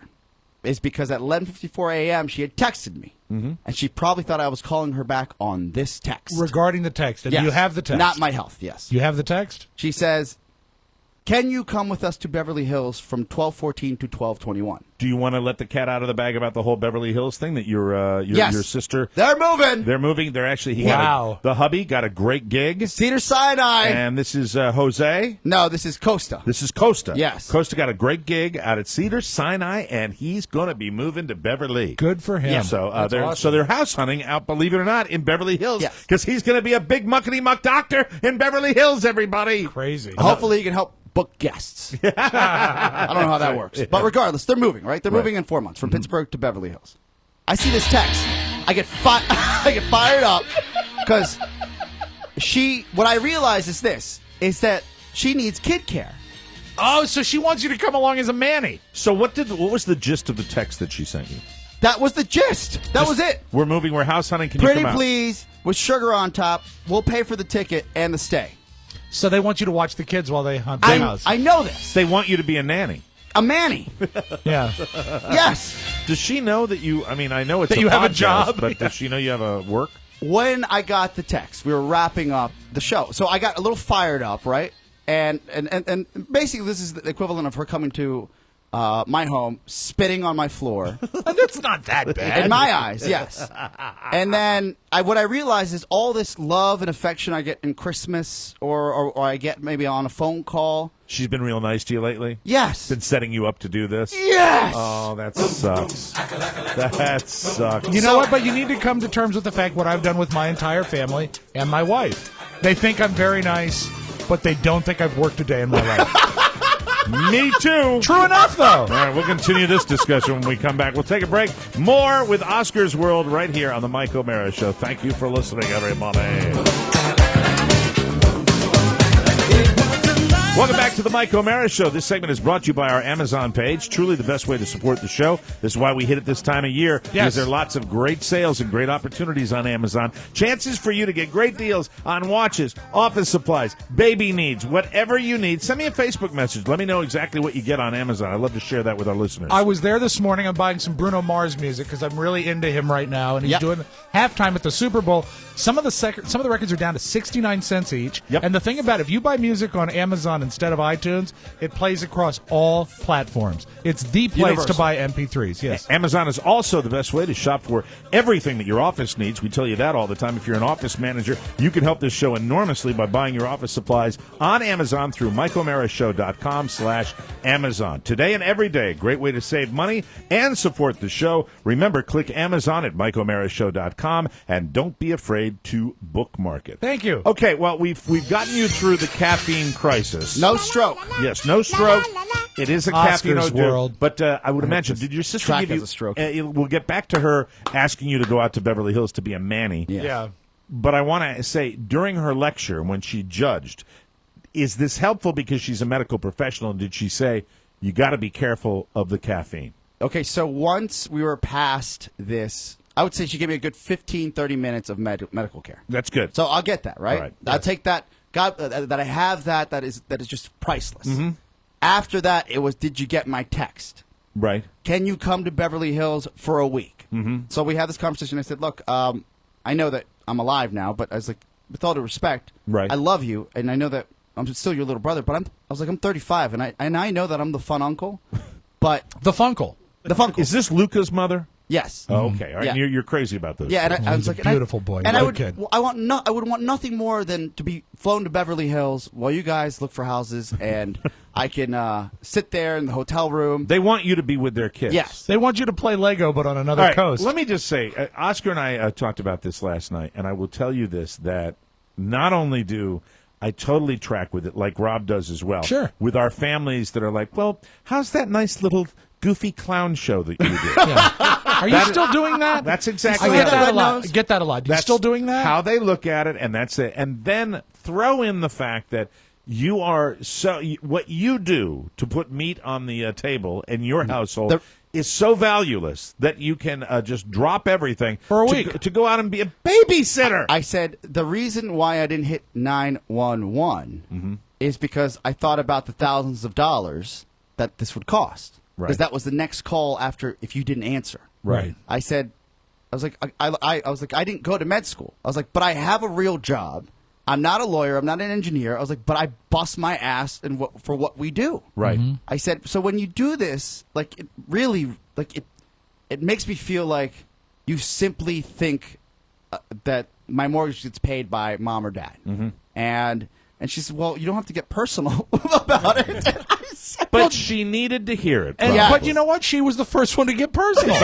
is because at 11:54 a.m. she had texted me, and she probably thought I was calling her back on this text. Regarding the text, and Yes. you have the text. Not my health. Yes. You have the text. She says, "Can you come with us to Beverly Hills from 12:14 to 12:21?" Do you want to let the cat out of the bag about the whole Beverly Hills thing that your Yes. sister? They're moving. They're moving. They're actually Wow. the hubby got a great gig, Cedar Sinai. and this is Jose. No, this is Costa. This is Costa. Yes. Costa got a great gig out at Cedar Sinai, and he's going to be moving to Beverly. Good for him. Yeah, so That's they're awesome. house hunting out, believe it or not, in Beverly Hills. Yes. Because he's going to be a big muckety muck doctor in Beverly Hills. Everybody. Crazy. Hopefully, you can help book guests. I don't know how that works. But regardless, they're moving, right? They're moving in 4 months from Pittsburgh to Beverly Hills. I see this text. I get fired up because what I realize is this. is that she needs kid care. Oh, so she wants you to come along as a Manny. So what was the gist of the text that she sent you? That was the gist. That was it. We're moving. We're house hunting. Can Pretty you come out? please, with sugar on top. We'll pay for the ticket and the stay. So they want you to watch the kids while they hunt the house. I know this. They want you to be a nanny. A Manny. Yeah. Yes. Does she know that you? I mean, I know it's that a you have a podcast, job, but does she know you have a work? When I got the text, we were wrapping up the show, so I got a little fired up, right? And basically, this is the equivalent of her coming to my home, spitting on my floor. That's not that bad. In my eyes, yes. And then what I realized is all this love and affection I get in Christmas or I get maybe on a phone call. She's been real nice to you lately? Yes. Been setting you up to do this? Yes. Oh, that sucks. That sucks. You know what? But you need to come to terms with the fact what I've done with my entire family and my wife. They think I'm very nice, but they don't think I've worked a day in my life. Me too. True enough, though. All right, we'll continue this discussion when we come back. We'll take a break. More with Oscar's World right here on the Mike O'Mara Show. Thank you for listening, everybody. Welcome back to the Mike O'Mara Show. This segment is brought to you by our Amazon page. Truly the best way to support the show. This is why we hit it this time of year. Yes. Because there are lots of great sales and great opportunities on Amazon. Chances for you to get great deals on watches, office supplies, baby needs, whatever you need. Send me a Facebook message. Let me know exactly what you get on Amazon. I'd love to share that with our listeners. I was there this morning. I'm buying some Bruno Mars music because I'm really into him right now, and he's doing halftime at the Super Bowl. Some of the records are down to 69 cents each. Yep. And the thing about it, if you buy music on Amazon instead of iTunes, it plays across all platforms. It's the place Universal. to buy MP3s. Yes. Amazon is also the best way to shop for everything that your office needs. We tell you that all the time. If you're an office manager, you can help this show enormously by buying your office supplies on Amazon through MikeO'MaraShow.com/Amazon. Today and every day, great way to save money and support the show. Remember, click Amazon at MikeO'MaraShow.com and don't be afraid to bookmark it. Thank you. Okay, well, we've gotten you through the caffeine crisis. No stroke. Yes, no stroke. It is a caffeine Oscar's world. But I would imagine, did your sister track give you as a stroke. We'll get back to her asking you to go out to Beverly Hills to be a Manny. Yeah. But I want to say, during her lecture, when she judged, is this helpful because she's a medical professional? And did she say, you got to be careful of the caffeine? Okay, so once we were past this, I would say she gave me a good 15, 30 minutes of medical care. That's good. So I'll get that, right? All right. I'll take that. God, that I have that is just priceless. Mm-hmm. After that, it was, did you get my text? Right. Can you come to Beverly Hills for a week? Mm-hmm. So we had this conversation. I said, look, I know that I'm alive now, but I was like, with all due respect, Right. I love you, and I know that I'm still your little brother, but I was like, I'm 35, and I know that I'm the fun uncle, but The Funkle. the fun uncle. Is this Luca's mother? Yes. Oh, okay. All right. Yeah. You're crazy about this. Yeah, and I was He's a like, beautiful boy. and I Good would, kid. I would want nothing more than to be flown to Beverly Hills while you guys look for houses, and I can sit there in the hotel room. They want you to be with their kids. Yes. They want you to play Lego, but on another All right, coast. let me just say, Oscar and I talked about this last night, and I will tell you this, that not only do I totally track with it, like Rob does as well, Sure. with our families that are like, well, how's that nice little goofy clown show that you do? Are you still doing that? That's exactly I get how- that a lot. I get that a lot. You That's still doing that? How they look at it, and that's it. And then throw in the fact that you are what you do to put meat on the table in your household is so valueless that you can just drop everything For a week. to go out and be a babysitter. I said the reason why I didn't hit 911 is because I thought about the thousands of dollars that this would cost. Right. Because that was the next call after if you didn't answer. Right. I said, I was like, I was like, I didn't go to med school. I was like, but I have a real job. I'm not a lawyer. I'm not an engineer. I was like, but I bust my ass for what we do. Right. I said, so when you do this, like, it really, like, it makes me feel like you simply think that my mortgage gets paid by mom or dad. And she said, well, you don't have to get personal about it. And I said, But she needed to hear it. And, probably. But you know what? She was the first one to get personal.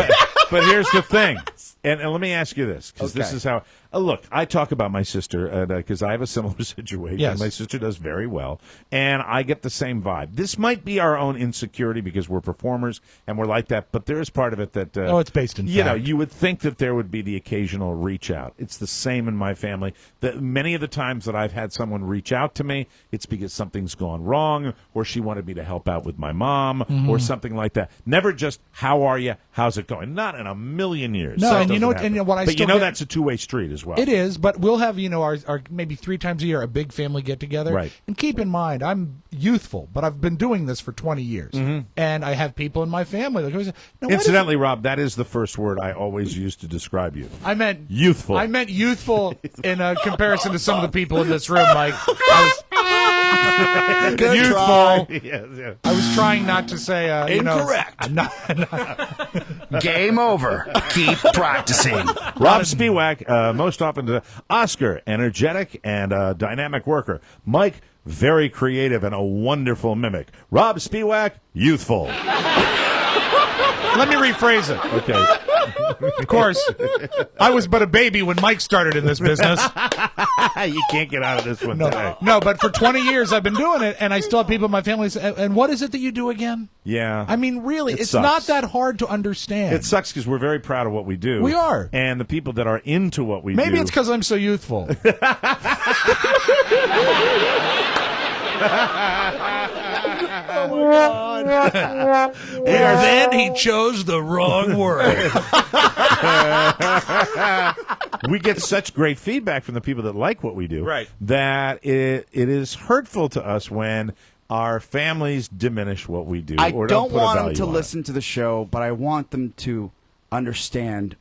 But here's the thing. And let me ask you this, because this is how. Look, I talk about my sister because I have a similar situation. Yes. My sister does very well, and I get the same vibe. This might be our own insecurity because we're performers and we're like that, but there is part of it that it's based in you fact. know, you would think that there would be the occasional reach out. It's the same in my family. Many of the times that I've had someone reach out to me, it's because something's gone wrong, or she wanted me to help out with my mom, or something like that. Never just how are you, how's it going? Not in a million years. No, That and you know, doesn't and happen. what I but still you know get- that's a two-way street as well. It is, but we'll have, our maybe 3 times a year a big family get together. Right. And keep in mind, I'm youthful, but I've been doing this for 20 years, and I have people in my family. Like, now, Incidentally, Rob, that is the first word I always use to describe you. I meant Youthful. I meant youthful in comparison to some of the people in this room. Like I was Good youthful. try. Yes. I was trying not to say Incorrect. not, Game over. Keep practicing. Rob Spiewak, most often Oscar, energetic and dynamic worker. Mike, very creative and a wonderful mimic. Rob Spiewak, youthful. Let me rephrase it. Okay. Of course, I was but a baby when Mike started in this business. You can't get out of this one today. No, but for 20 years I've been doing it, and I still have people in my family say, and what is it that you do again? Yeah. I mean, really, It it's sucks. not that hard to understand. It sucks because we're very proud of what we do. We are. And the people that are into what we do. Maybe it's because I'm so youthful. And then he chose the wrong word. we get such great feedback from the people that like what we do, Right. that it is hurtful to us when our families diminish what we do. I or don't put a want them value to on it. listen to the show, but I want them to understand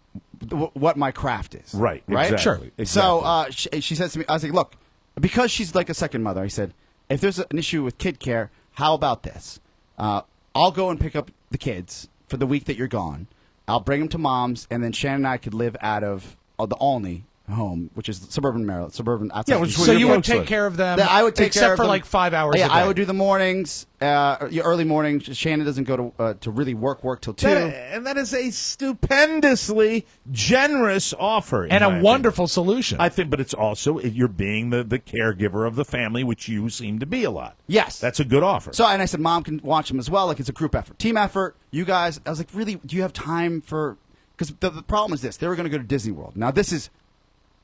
what my craft is. Right, Right? exactly, Sure. exactly. So she says to me, I was like, look, because she's like a second mother, I said, if there's an issue with kid care, how about this? I'll go and pick up the kids for the week that you're gone. I'll bring them to mom's, and then Shannon and I could live out of the Olney home, which is suburban Maryland, outside. Yeah, which So you would folks take live. care of them, I would take except care of for them. like 5 hours Yeah, a day. I would do the mornings, early mornings. Shannon doesn't go to really work till 2. And that is a stupendously generous offer. in and my a opinion. wonderful solution. I think, but it's also you're being the caregiver of the family, which you seem to be a lot. Yes. That's a good offer. So, and I said, Mom can watch them as well. Like, it's a group effort. Team effort. You guys, I was like, really, do you have time for... Because the problem is this. They were going to go to Disney World. Now, this is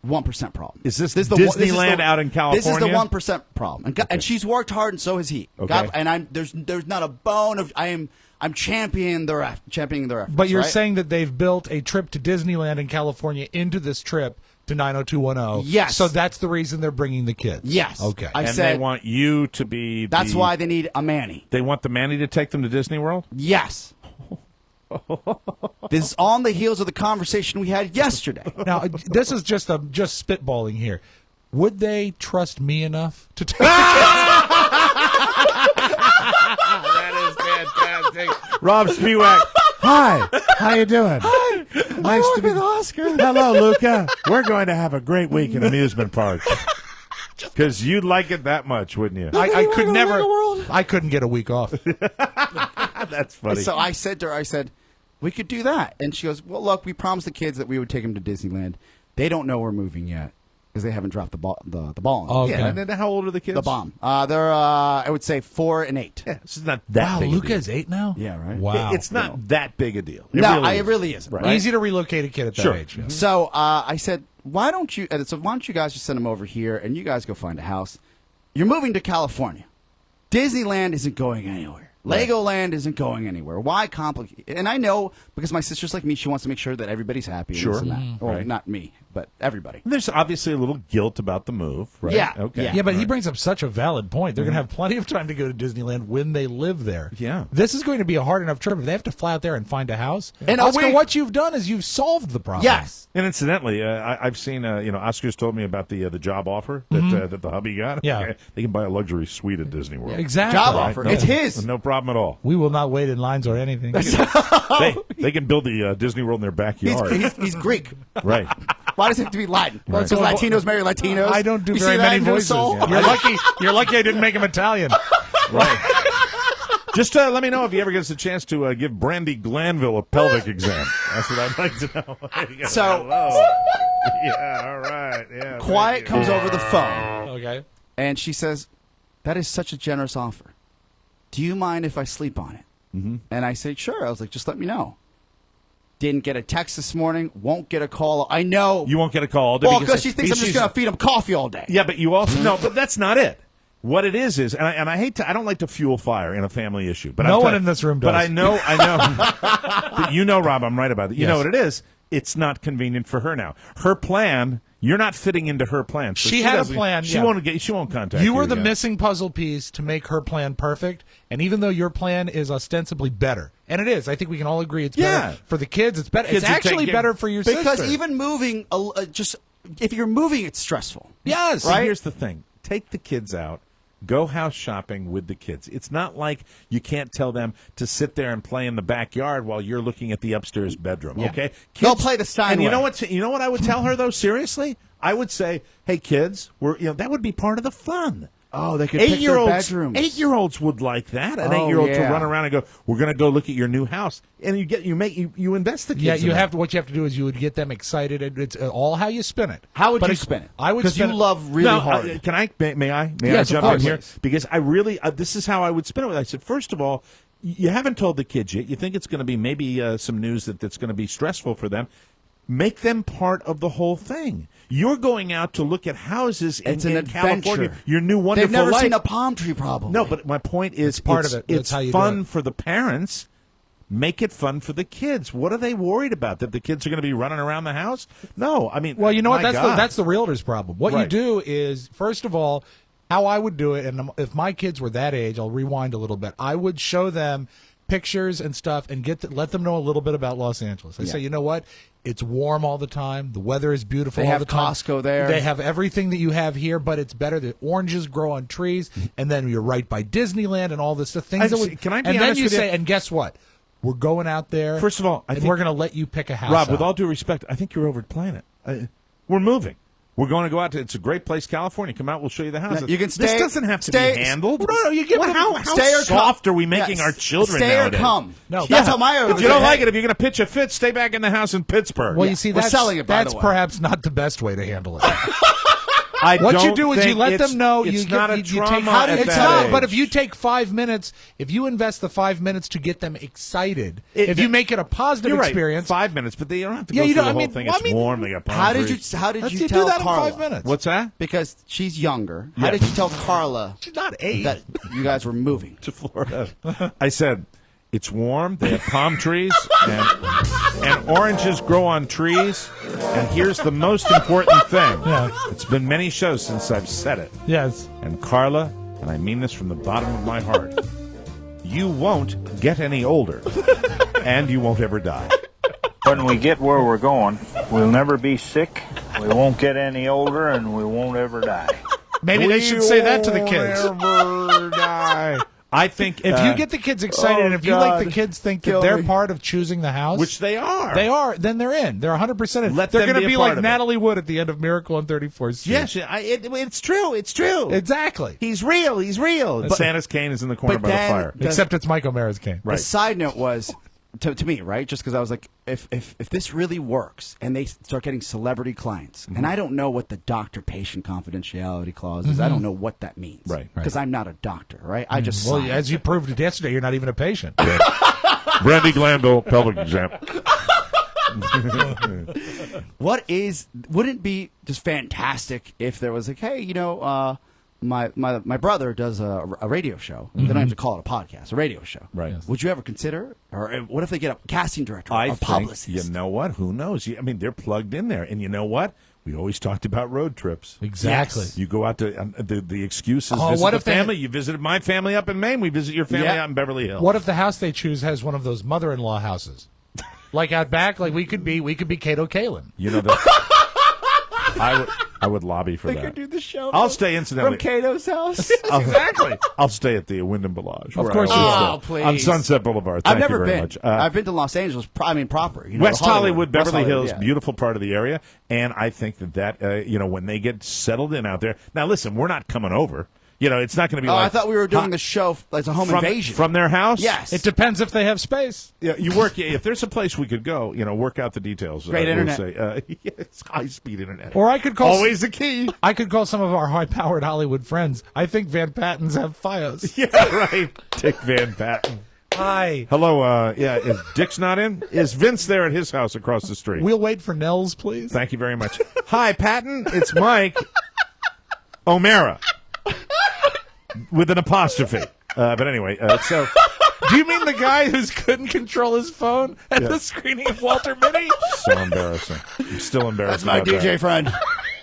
1% problem. Is this the Disneyland out in This is the California? 1% problem. And she's worked hard, and so has he. Okay. And there's not a bone of... I'm championing their efforts. But you're right? saying that they've built a trip to Disneyland in California into this trip to 90210. Yes. So that's the reason they're bringing the kids. Yes. Okay. I and said, they want you to be. that's why they need a Manny. They want the Manny to take them to Disney World. Yes. This is on the heels of the conversation we had yesterday. Now, this is just spitballing here. Would they trust me enough to take That is fantastic. Rob Spiewak. Hi. How you doing? Hi. Nice to be Oscar. Hello, Luca. We're going to have a great week in amusement park. Because you'd like it that much, wouldn't you? I could never. I couldn't get a week off. That's funny. So I said to her, we could do that. And she goes, well, look, we promised the kids that we would take them to Disneyland. They don't know we're moving yet because they haven't dropped the ball on Okay. Yeah, and then how old are the kids? the bomb. They're, I would say, 4 and 8. Yeah, this is not that Wow, big a Luca deal. is 8 now? Yeah, right? Wow. It's not that big a deal. It No, really it is. really isn't. Right. Easy to relocate a kid at that Sure. age. yeah. So I said, why don't you guys just send them over here and you guys go find a house? You're moving to California. Disneyland isn't going anywhere. Legoland isn't going anywhere. Why complicate? And I know because my sister's like me, she wants to make sure that everybody's happy. and Sure. this and that. Well, Right. not me, but everybody. There's obviously a little guilt about the move, right? Yeah. Okay. Yeah, but he brings up such a valid point. They're going to have plenty of time to go to Disneyland when they live there. Yeah. This is going to be a hard enough trip. If they have to fly out there and find a house. And Oscar, what you've done is you've solved the problem. Yes. And incidentally, I've seen, Oscar's told me about the job offer that the hubby got. Yeah. They can buy a luxury suite at Disney World. Exactly. Job Right? offer. No- It's his. No problem at all. We will not wait in lines or anything. They can build the Disney World in their backyard. He's Greek. Right. Why does it have to be Latin? Right. Because Latinos marry Latinos. I don't do You very see that many in New voices. Soul? Yeah. You're lucky I didn't make him Italian. Right. Just let me know if you ever get a chance to give Brandy Glanville a pelvic exam. That's what I'd like to know. So, yeah, all right. Yeah, Quiet comes over the phone. Okay. And she says, that is such a generous offer. Do you mind if I sleep on it? Mm-hmm. And I said, sure. I was like, just let me know. Didn't get a text this morning. Won't get a call. I know. You won't get a call. Well, because she thinks I'm just going to feed him coffee all day. Yeah, but you also no, but that's not it. What it is, and I hate to, I don't like to fuel fire in a family issue. But no one in this room does. But I know. But you know, Rob, I'm right about it. You know what it is. It's not convenient for her now. Her plan. You're not fitting into her plan. So she had a plan. She won't contact you. You were the missing puzzle piece to make her plan perfect. And even though your plan is ostensibly better, and it is, I think we can all agree it's better for the kids. It's better. It's actually better for your sister. Because even moving, if you're moving, it's stressful. Yes. Right? Here's the thing: take the kids out. Go house shopping with the kids. It's not like you can't tell them to sit there and play in the backyard while you're looking at the upstairs bedroom. Yeah. Okay, kids, they'll play the Steinway. And you know what? You know what I would tell her though. Seriously, I would say, "Hey, kids, that would be part of the fun." Oh, they could pick their bedrooms. 8-year-olds would like that. An 8-year-old to run around and go, "We're going to go look at your new house," and you invest the kids. Yeah, you have to. What you have to do is you would get them excited. And it's all how you spin it. How would you spin it? I would because you love really hard. Can I? May I? Yes, I jump of course. in here? Because I really, this is how I would spin it. I said, first of all, you haven't told the kids yet. You think it's going to be maybe some news that's going to be stressful for them. Make them part of the whole thing. You're going out to look at houses in California. Your new wonderful They've never life. seen a palm tree, probably. No, but my point is, it's part of it. That's It's how you fun do it. for the parents. Make it fun for the kids. What are they worried about? That the kids are going to be running around the house? No, I mean, well, you know what? my God. That's the realtor's problem. What you Right. do is, first of all, how I would do it, and if my kids were that age, I'll rewind a little bit. I would show them pictures and stuff and let them know a little bit about Los Angeles. I say, you know what? It's warm all the time. The weather is beautiful all the time. They have Costco there. They have everything that you have here, but it's better. The oranges grow on trees, and then you're right by Disneyland and all this stuff. Can I be honest then you with you? say, and guess what? We're going out there. First of all, I and think we're going to let you pick a house. Rob, with out. all due respect, I think you're overplaying it. We're moving. We're going to go out to. It's a great place, California. Come out, we'll show you the house. You can stay. This doesn't have to be handled. No, you get how stay or soft come. are we making our children stay nowadays? Or come. No, that's how my. If you don't like it, if you're going to pitch a fit, stay back in the house in Pittsburgh. Well, you see, We're that's selling it, by that's the way. perhaps not the best way to handle it. What you do is you let them know. It's you not a you trauma take, at it's that not. age. But if you take 5 minutes, if you invest the 5 minutes to get them excited, if you make it a positive You're right, experience, 5 minutes, but they don't have to Yeah, go you through don't- the I whole mean, thing. well, It's I mean, warm. They got palm How did trees. you do tell that Carla? in 5 minutes? What's that? Because she's younger. How Yeah. did you tell Carla she's not 8. that you guys were moving? To Florida. I said, it's warm. They have palm trees, and oranges grow on trees. And here's the most important thing. Yeah. It's been many shows since I've said it. Yes. And Carla, and I mean this from the bottom of my heart, you won't get any older, and you won't ever die. When we get where we're going, we'll never be sick, we won't get any older, and we won't ever die. Maybe they should say that to the kids. Never die. I think If you get the kids excited, and if you let the kids think that they're part of choosing the house, which they are, then they're in. They're 100% in. Let they're them going to be a be part like of it. Natalie Wood at the end of Miracle on 34th Street. yes, it's true. It's true. Exactly. He's real. He's real. And Santa's cane is in the corner by the fire. Except it's Mike O'Mara's cane. Right. The side note was to me, right? Just because I was like, if this really works and they start getting celebrity clients, and I don't know what the doctor-patient confidentiality clause is, I don't know what that means, Right. Because I'm not a doctor, right? I just Well, sign. as you proved it yesterday, you're not even a patient. Brandy Glanville, pelvic exam. Wouldn't it be just fantastic if there was like, hey, my brother does a radio show. They don't have to call it a podcast, a radio show. Right. Yes. Would you ever consider, or what if they get a casting director, I a think, publicist? you know what? Who knows? I mean, they're plugged in there. And you know what? We always talked about road trips. Exactly. Yes. You go out to the excuse is Oh, visit what the if they- family. You visited my family up in Maine. We visit your family out in Beverly Hills. What if the house they choose has one of those mother-in-law houses? Like out back, like we could be Kato Kalin. You know that I would lobby for They that. could do the show. I'll stay incidentally. From Cato's house. Exactly. I'll stay at the Wyndham Bellage. Of where course I you always will. go. Please. On Sunset Boulevard. I've Thank never you very been. much. I've been to Los Angeles. Proper. West Hollywood, West Beverly Hills, yeah. beautiful part of the area, and I think that when they get settled in out there. Now, listen, we're not coming over. It's not going to be Oh, like... I thought we were doing the show as a home invasion. From their house? Yes. It depends if they have space. Yeah, you work. If there's a place we could go, work out the details. Great internet. We'll say, it's high-speed internet. Or I could call... Always the key. I could call some of our high-powered Hollywood friends. I think Van Pattens have Fios. Yeah, right. Dick Van Patten. Hi. Hello, is Dick's not in? Is Vince there at his house across the street? We'll wait for Nels, please. Thank you very much. Hi, Patton. It's Mike O'Mara. With an apostrophe. But anyway, so... Do you mean the guy who couldn't control his phone at Yeah. the screening of Walter Mitty? So embarrassing. I'm still embarrassed That's my about DJ that. friend.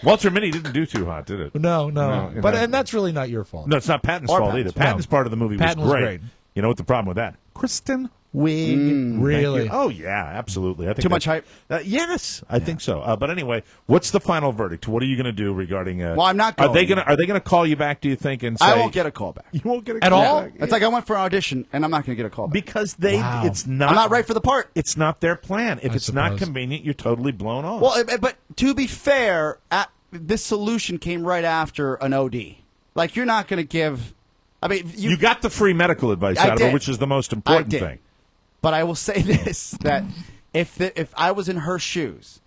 Walter Mitty didn't do too hot, did it? No. And that's really not your fault. No, it's not Patton's Or fault Patton's. either. Patton's part of the movie Patton was was great. great. You know what the problem with that? Kristen Wiig. Really? Thank you. Oh, yeah, absolutely. I think Too much hype? Yes, I think so. But anyway, what's the final verdict? What are you going to do regarding... Well, I'm not Are they going. going to call you back, do you think, and say... I won't get a call back. You won't get a At call all? back? It's like I went for an audition, and I'm not going to get a call back. Because it's not... I'm not right for the part. It's not their plan. If I it's not suppose. convenient, you're totally blown off. Well, but to be fair, this solution came right after an OD. Like, you're not going to give... I mean, you got the free medical advice I out of it, did. which is the most important I did. thing. But I will say this, that if I was in her shoes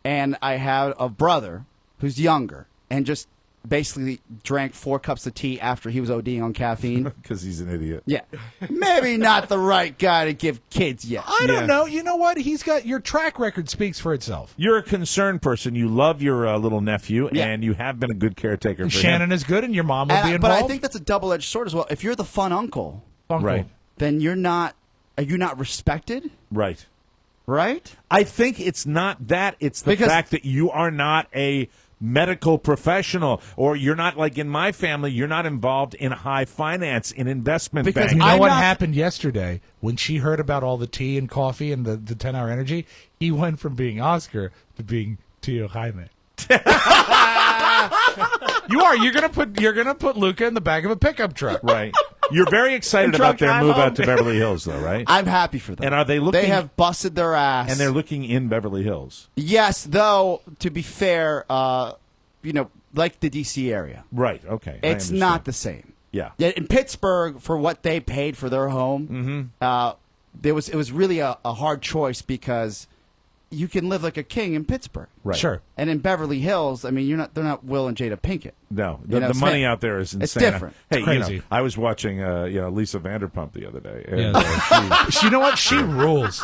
and I had a brother who's younger and just basically drank 4 cups of tea after he was ODing on caffeine. Because he's an idiot. Yeah. Maybe not the right guy to give kids yet. I don't know. You know what? He's got your track record speaks for itself. You're a concerned person. You love your little nephew, Yeah. and you have been a good caretaker for Shannon him. is good, and your mom will be involved. But I think that's a double-edged sword as well. If you're the fun uncle, Right. then are you not respected? Right. Right? I think it's not that. It's the Because- fact that you are not a medical professional, or you're not, like in my family, you're not involved in high finance, in investment Because banking. You know I'm what not- happened yesterday when she heard about all the tea and coffee and the 10-hour energy? He went from being Oscar to being Tio Jaime. You're gonna put Luca in the back of a pickup truck. Right. You're very excited about their drive move home. out to Beverly Hills, though, right? I'm happy for them. And are they looking? They have busted their ass. And they're looking in Beverly Hills. Yes, though, to be fair, like the D.C. area. Right. Okay. I It's understand. not the same. Yeah. In Pittsburgh, for what they paid for their home, it was really a hard choice because you can live like a king in Pittsburgh. Right. Sure. And in Beverly Hills, I mean, they're not Will and Jada Pinkett. No, You know, the it's money not- out there is insane. it's different. Hey, Crazy. I was watching Lisa Vanderpump the other day. And, You know what? She rules.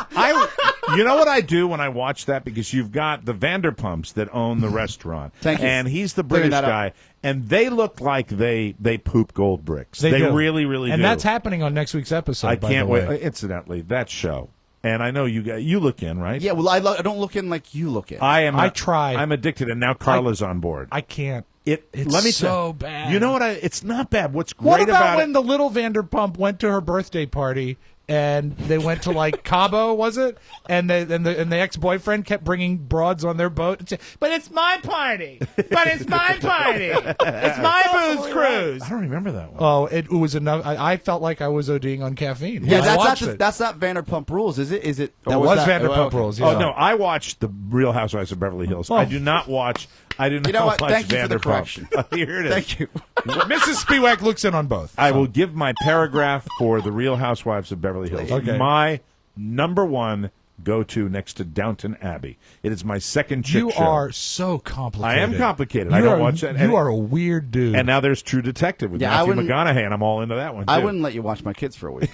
you know what I do when I watch that? Because you've got the Vanderpumps that own the restaurant. Thank you. And he's the Clearing British that up. guy. And they look like they poop gold bricks. They do. really, really and do. that's happening on next week's episode. I by can't the wait. way. Incidentally, that show. And I know you look in, right? Yeah, well, I don't look in like you look in. I try. I'm addicted, and now Carla's on board. I can't. It's Let me so tell bad. You know what? It's not bad. What's great What about about when it? the little Vanderpump went to her birthday party and they went to like Cabo, was it? And the ex-boyfriend kept bringing broads on their boat. And say, but it's my party. But it's my party. It's my booze cruise. I don't remember that one. Oh, it was enough. I felt like I was ODing on caffeine. yeah, when I watched it. that's not Vanderpump Rules, is it? Is it? That or was that- Vanderpump okay. Rules. Yeah. Oh no, I watched the Real Housewives of Beverly Hills. I do not watch. I do not know what? watch Thank you for the Vanderpump. correction. Here it is. Thank you. Mrs. Spiewak looks in on both. I will give my paragraph for the Real Housewives of Beverly Hills. Okay. My number one go-to next to Downton Abbey. It is my second chick You show. are so complicated. I am complicated. You I don't are- watch that. You are a weird dude. And now there's True Detective with Yeah, I Matthew wouldn't- McConaughey, and I'm all into that one too. I wouldn't let you watch my kids for a week.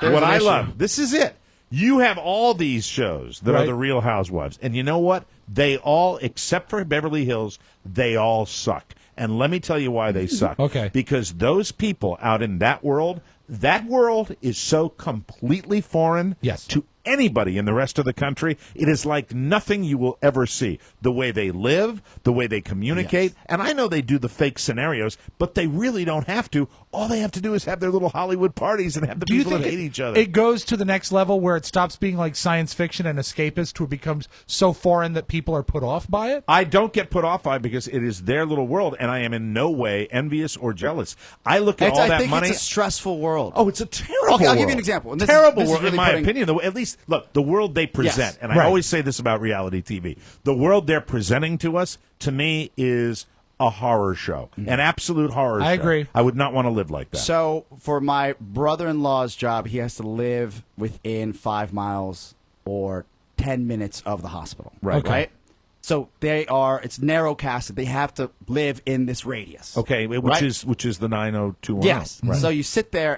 What I love, this is it. You have all these shows that are Right. the Real Housewives, and you know what? They all, except for Beverly Hills, they all suck. And let me tell you why they suck. Okay. Because those people out in that world is so completely foreign Yes. to anybody in the rest of the country. It is like nothing you will ever see. The way they live, the way they communicate. Yes. And I know they do the fake scenarios, but they really don't have to. All they have to do is have their little Hollywood parties and have the Do you people think that hate each other. It goes to the next level where it stops being like science fiction and escapist, to it becomes so foreign that people are put off by it? I don't get put off by it because it is their little world, and I am in no way envious or jealous. I look at all I that think money. it's a stressful world. Oh, it's a terrible Okay, I'll give you world. an example. And Terrible this is world, really in my putting- opinion. At least, look, the world they present, Yes, and I right. always say this about reality TV, the world they're presenting to us, to me, is a horror show, an absolute horror show. I agree. I would not want to live like that. So for my brother-in-law's job, he has to live within 5 miles or 10 minutes of the hospital. Right. Okay. Right? So it's narrow casted. They have to live in this radius. Okay, which Right? is the 90210. Yes. So you sit there,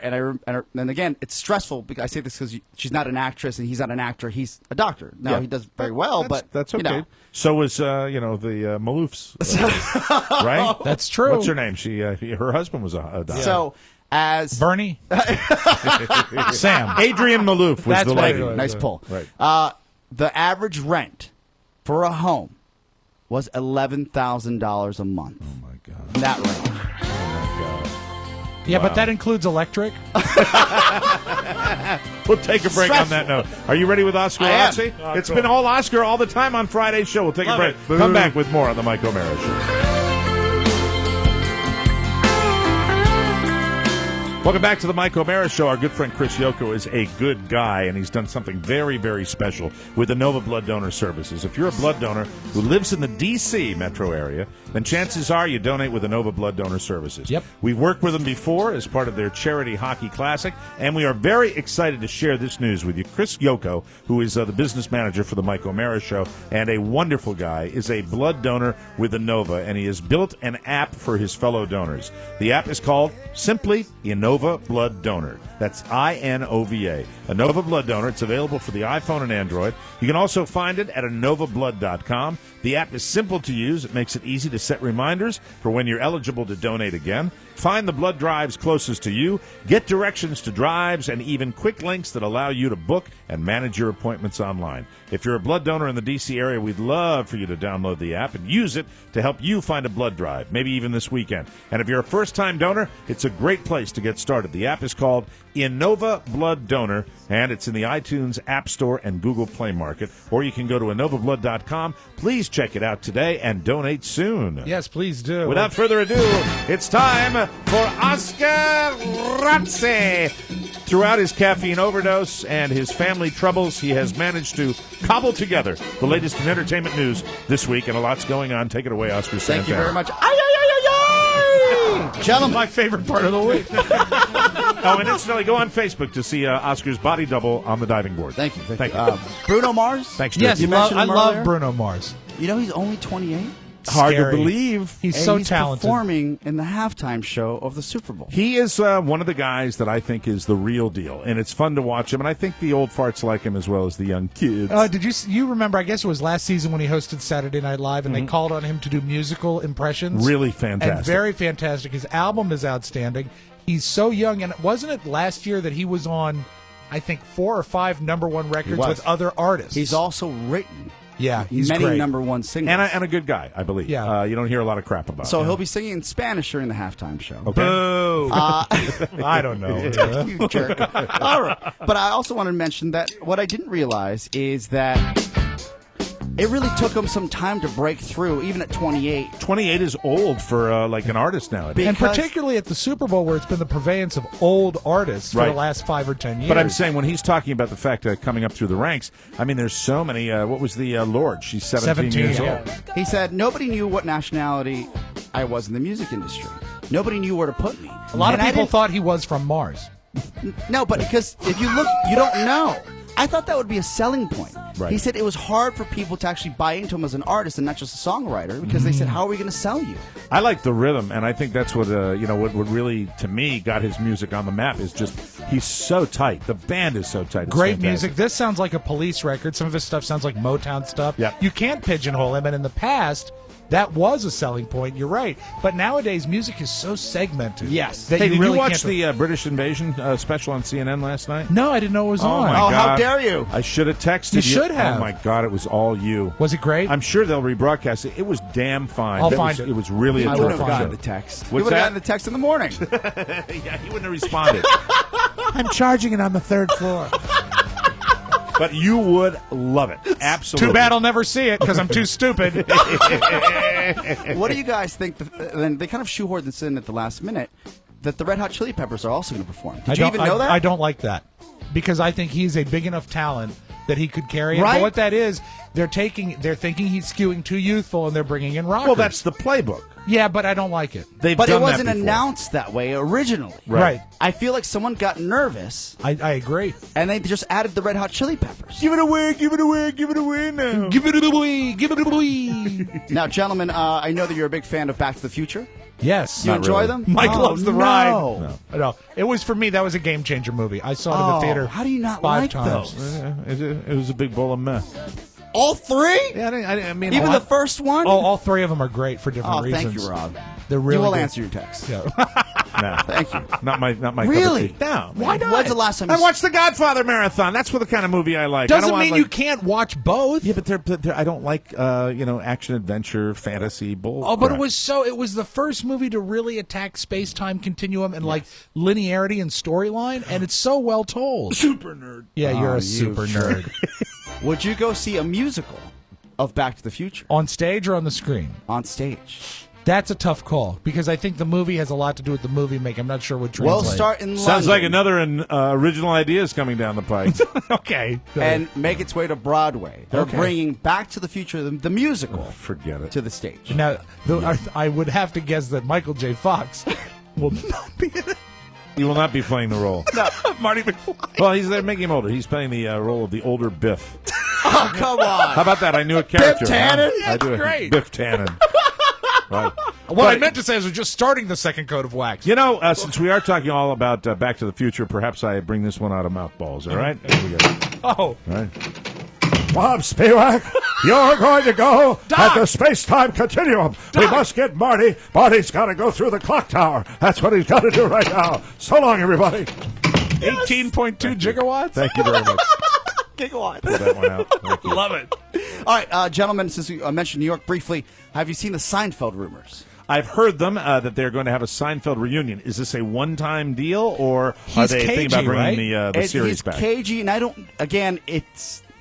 and again, it's stressful because I say this because she's not an actress and he's not an actor. He's a doctor. Now Yeah. he does very well, but that's okay. You know. So was the Maloofs, right? That's true. What's her name? Her husband was a doctor. So as Bernie? Sam. Adrian Maloof was That's the what lady. it was. nice pull. Right. The average rent for a home was $11,000 a month. Oh my God. In that range. Yeah, but that includes electric. We'll take a break on that note. Are you ready with Oscar I am. Rossi? It's been all Oscar all the time on Friday's show. We'll take a break. Come back with more on the Mike O'Mara Show. Welcome back to the Mike O'Mara Show. Our good friend Chris Yoko is a good guy, and he's done something very, very special with Inova Blood Donor Services. If you're a blood donor who lives in the D.C. metro area, then chances are you donate with Inova Blood Donor Services. Yep. We've worked with them before as part of their Charity Hockey Classic, and we are very excited to share this news with you. Chris Yoko, who is the business manager for the Mike O'Mara Show and a wonderful guy, is a blood donor with Inova, and he has built an app for his fellow donors. The app is called simply Inova Blood Donor. That's INOVA. Inova Blood Donor. It's available for the iPhone and Android. You can also find it at InovaBlood.com. The app is simple to use. It makes it easy to set reminders for when you're eligible to donate again. Find the blood drives closest to you. Get directions to drives and even quick links that allow you to book and manage your appointments online. If you're a blood donor in the D.C. area, we'd love for you to download the app and use it to help you find a blood drive, maybe even this weekend. And if you're a first-time donor, it's a great place to get started. The app is called Inova Blood Donor, and it's in the iTunes App Store and Google Play Market. Or you can go to InovaBlood.com. Please check it out today and donate soon. Yes, please do. Without further ado, it's time for Oscar Rossi. Throughout his caffeine overdose and his family troubles, he has managed to cobble together the latest in entertainment news this week, and a lot's going on. Take it away, Oscar Santana. Thank you very much. Gentlemen, my favorite part of the week. Oh, and incidentally, go on Facebook to see Oscar's body double on the diving board. Thank you. Thank you. Bruno Mars? Thanks, Yes, Jesse. I love Bruno Mars. You know he's only 28? Hard Scary. to believe. He's And so he's talented. performing in the halftime show of the Super Bowl. He is one of the guys that I think is the real deal, and it's fun to watch him, and I think the old farts like him as well as the young kids. Did you remember, I guess it was last season when he hosted Saturday Night Live, and they called on him to do musical impressions? Really fantastic. And very fantastic. His album is outstanding. He's so young, and wasn't it last year that he was on, I think, 4 or 5 #1 records with other artists? He's also written Yeah, he's many great. *1 singles. And a good guy, I believe. Yeah. You don't hear a lot of crap about So him. he'll be singing in Spanish during the halftime show. Okay. Boo. I don't know. You jerk. All right. But I also want to mention that what I didn't realize is that it really took him some time to break through, even at 28. 28 is old for like an artist nowadays. And particularly at the Super Bowl, where it's been the purveyance of old artists for Right. the last 5 or 10 years. But I'm saying when he's talking about the fact coming up through the ranks, I mean, there's so many. What was the Lord? She's 17 years yeah. old. He said, nobody knew what nationality I was in the music industry. Nobody knew where to put me. A lot And of I people didn't- thought he was from Mars. No, but because if you look, you don't know. I thought that would be a selling point. Right. He said it was hard for people to actually buy into him as an artist and not just a songwriter because they said, how are we going to sell you? I like the rhythm, and I think that's what what really to me got his music on the map is just he's so tight. The band is so tight. It's Great fantastic. music. This sounds like a Police record. Some of his stuff sounds like Motown stuff. Yep. You can't pigeonhole him, and in the past, that was a selling point. You're right. But nowadays, music is so segmented. Yes. That Hey, you did really you watch can't- the British Invasion special on CNN last night? No, I didn't know it was Oh on. my Oh, God! how dare you. I should have texted you. You should have. Oh my God! It was all you. Was it great? I'm sure they'll rebroadcast it. It was damn fine. I'll That find was- it. It was really a I would terrific have gotten show. the text. What's He would have that? gotten the text in the morning. Yeah, he wouldn't have responded. I'm charging it on the 3rd floor. But you would love it. Absolutely. Too bad I'll never see it because I'm too stupid. What do you guys think? Then they kind of shoehorned this in at the last minute that the Red Hot Chili Peppers are also going to perform. Did you even know that? I don't like that. because I think he's a big enough talent that he could carry it. Right. But what that is, they're thinking he's skewing too youthful, and they're bringing in rockers. Well, that's the playbook. Yeah, but I don't like it. But it wasn't announced that way originally. Right. I feel like someone got nervous. I agree. And they just added the Red Hot Chili Peppers. Give it away, give it away, give it away now. Give it away, give it away. Now, gentlemen, I know that you're a big fan of Back to the Future. Yes. You enjoy them? Mike loves the ride. No. No. It was, for me, that was a game changer movie. I saw it in the theater. How do you not 5 like times. those? It was a big bowl of mess. All three? Yeah, I mean, even the first one? Oh, all 3 of them are great for different reasons. Thank you, Rob. They're really You will good. answer your text. Yeah. No, thank you. Not my Really? cup of tea. No. Why not? When's the last time I you watched the Godfather marathon. That's what the kind of movie I like. I Doesn't don't want, mean you can't watch both. Yeah, but they're I don't like action adventure fantasy bull. Oh, but crap. it was the first movie to really attack space-time continuum and like linearity and storyline, and it's so well told. Super nerd. Yeah, you're a super nerd. Would you go see a musical of Back to the Future? On stage or on the screen? On stage. That's a tough call because I think the movie has a lot to do with the movie making. I'm not sure what translate. We'll start in Sounds London. like another original idea is coming down the pike. Okay. And make its way to Broadway. They're bringing Back to the Future, the musical, forget it, to the stage. Now, I would have to guess that Michael J. Fox will not be in it. He will not be playing the role. No, Marty McFly. Well, they're making him older. He's playing the role of the older Biff. Oh, come on. How about that? I knew a character. Biff Tannen? I do great. Biff Tannen. Right. What I meant to say is we're just starting the second coat of wax. You know, since we are talking all about Back to the Future, perhaps I bring this one out of mouthballs, all right? Here we go. Oh. All right. Bob Spivak, you're going to go at the space-time continuum. We must get Marty. Marty's got to go through the clock tower. That's what he's got to do right now. So long, everybody. 18.2 gigawatts? Thank you very much. Gigawatt. Pull that one out. Thank you. Love it. All right, gentlemen, since we mentioned New York briefly, have you seen the Seinfeld rumors? I've heard them that they're going to have a Seinfeld reunion. Is this a one-time deal, or are they thinking about bringing the series back? He's cagey, and I don't. Again,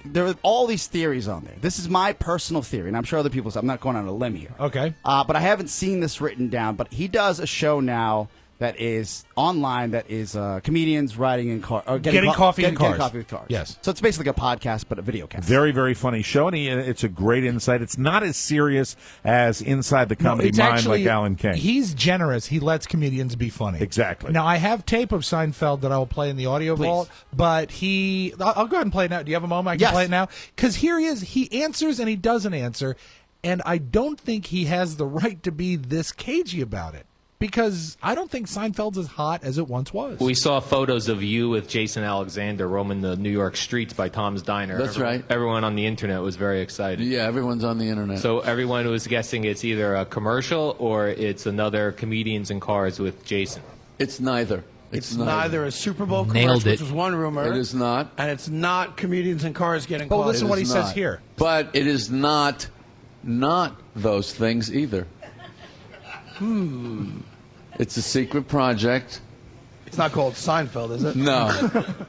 there are all these theories on there. This is my personal theory, and I'm sure other people's. I'm not going on a limb here. Okay. But I haven't seen this written down. But he does a show now that is online, that is comedians riding in cars, Getting coffee in cars. Getting coffee with cars. Yes. So it's basically a podcast, but a video cast. Very, very funny show, and it's a great insight. It's not as serious as Inside the Comedy Mind, actually, like Alan King. He's generous. He lets comedians be funny. Exactly. Now, I have tape of Seinfeld that I will play in the audio vault, but I'll go ahead and play it now. Do you have a moment I can play it now? Because here he is. He answers and he doesn't answer, and I don't think he has the right to be this cagey about it. Because I don't think Seinfeld's as hot as it once was. We saw photos of you with Jason Alexander roaming the New York streets by Tom's Diner. That's right. Everyone on the internet was very excited. Yeah, everyone's on the internet. So everyone was guessing it's either a commercial or it's another Comedians in Cars with Jason. It's neither. It's neither a Super Bowl Nailed commercial, it. which was one rumor. It is not. And it's not Comedians in Cars getting But caught. listen It what is he says not. here. But it is not those things either. It's a secret project. It's not called Seinfeld, is it? No.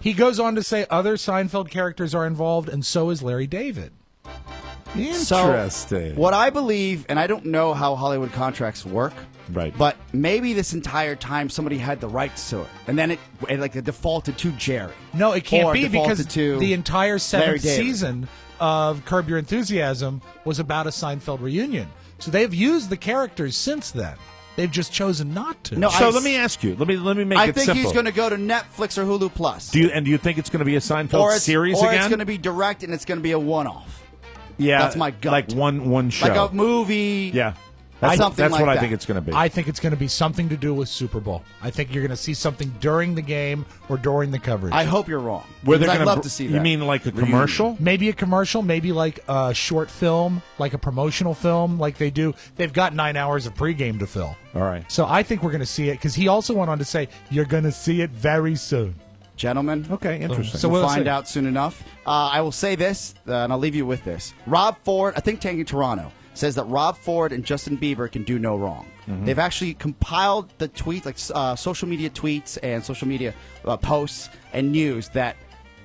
He goes on to say other Seinfeld characters are involved, and so is Larry David. Interesting. So, what I believe, and I don't know how Hollywood contracts work, right? But maybe this entire time somebody had the rights to it, and then it like defaulted to Jerry. No, it can't Or be defaulted because to the entire Larry 7th David. season of Curb Your Enthusiasm was about a Seinfeld reunion. So they've used the characters since then. They've just chosen not to. So let me ask you. Let me make I it think simple. he's going to go to Netflix or Hulu Plus. Do you think it's going to be a Seinfeld series or again? it's going to be direct and it's going to be a one-off. Yeah, That's my gut. Like one show, Like a movie. Yeah, Something that's like what I that. think it's going to be. I think it's going to be something to do with Super Bowl. I think you're going to see something during the game or during the coverage. I hope you're wrong. Where they're Because I'd gonna love to see that. You mean like a commercial? Maybe a commercial, maybe like a short film, like a promotional film, like they do. They've got 9 hours of pregame to fill. All right. So I think we're going to see it because he also went on to say, you're going to see it very soon. Gentlemen. Okay, interesting. So we'll find see. out soon enough. I will say this, and I'll leave you with this. Rob Ford, I think Tanking Toronto, says that Rob Ford and Justin Bieber can do no wrong. Mm-hmm. They've actually compiled the tweets, like social media tweets and social media posts and news that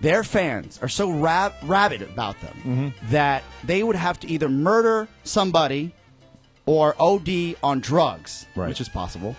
their fans are so rabid about them Mm-hmm. that they would have to either murder somebody or OD on drugs, Right. which is possible,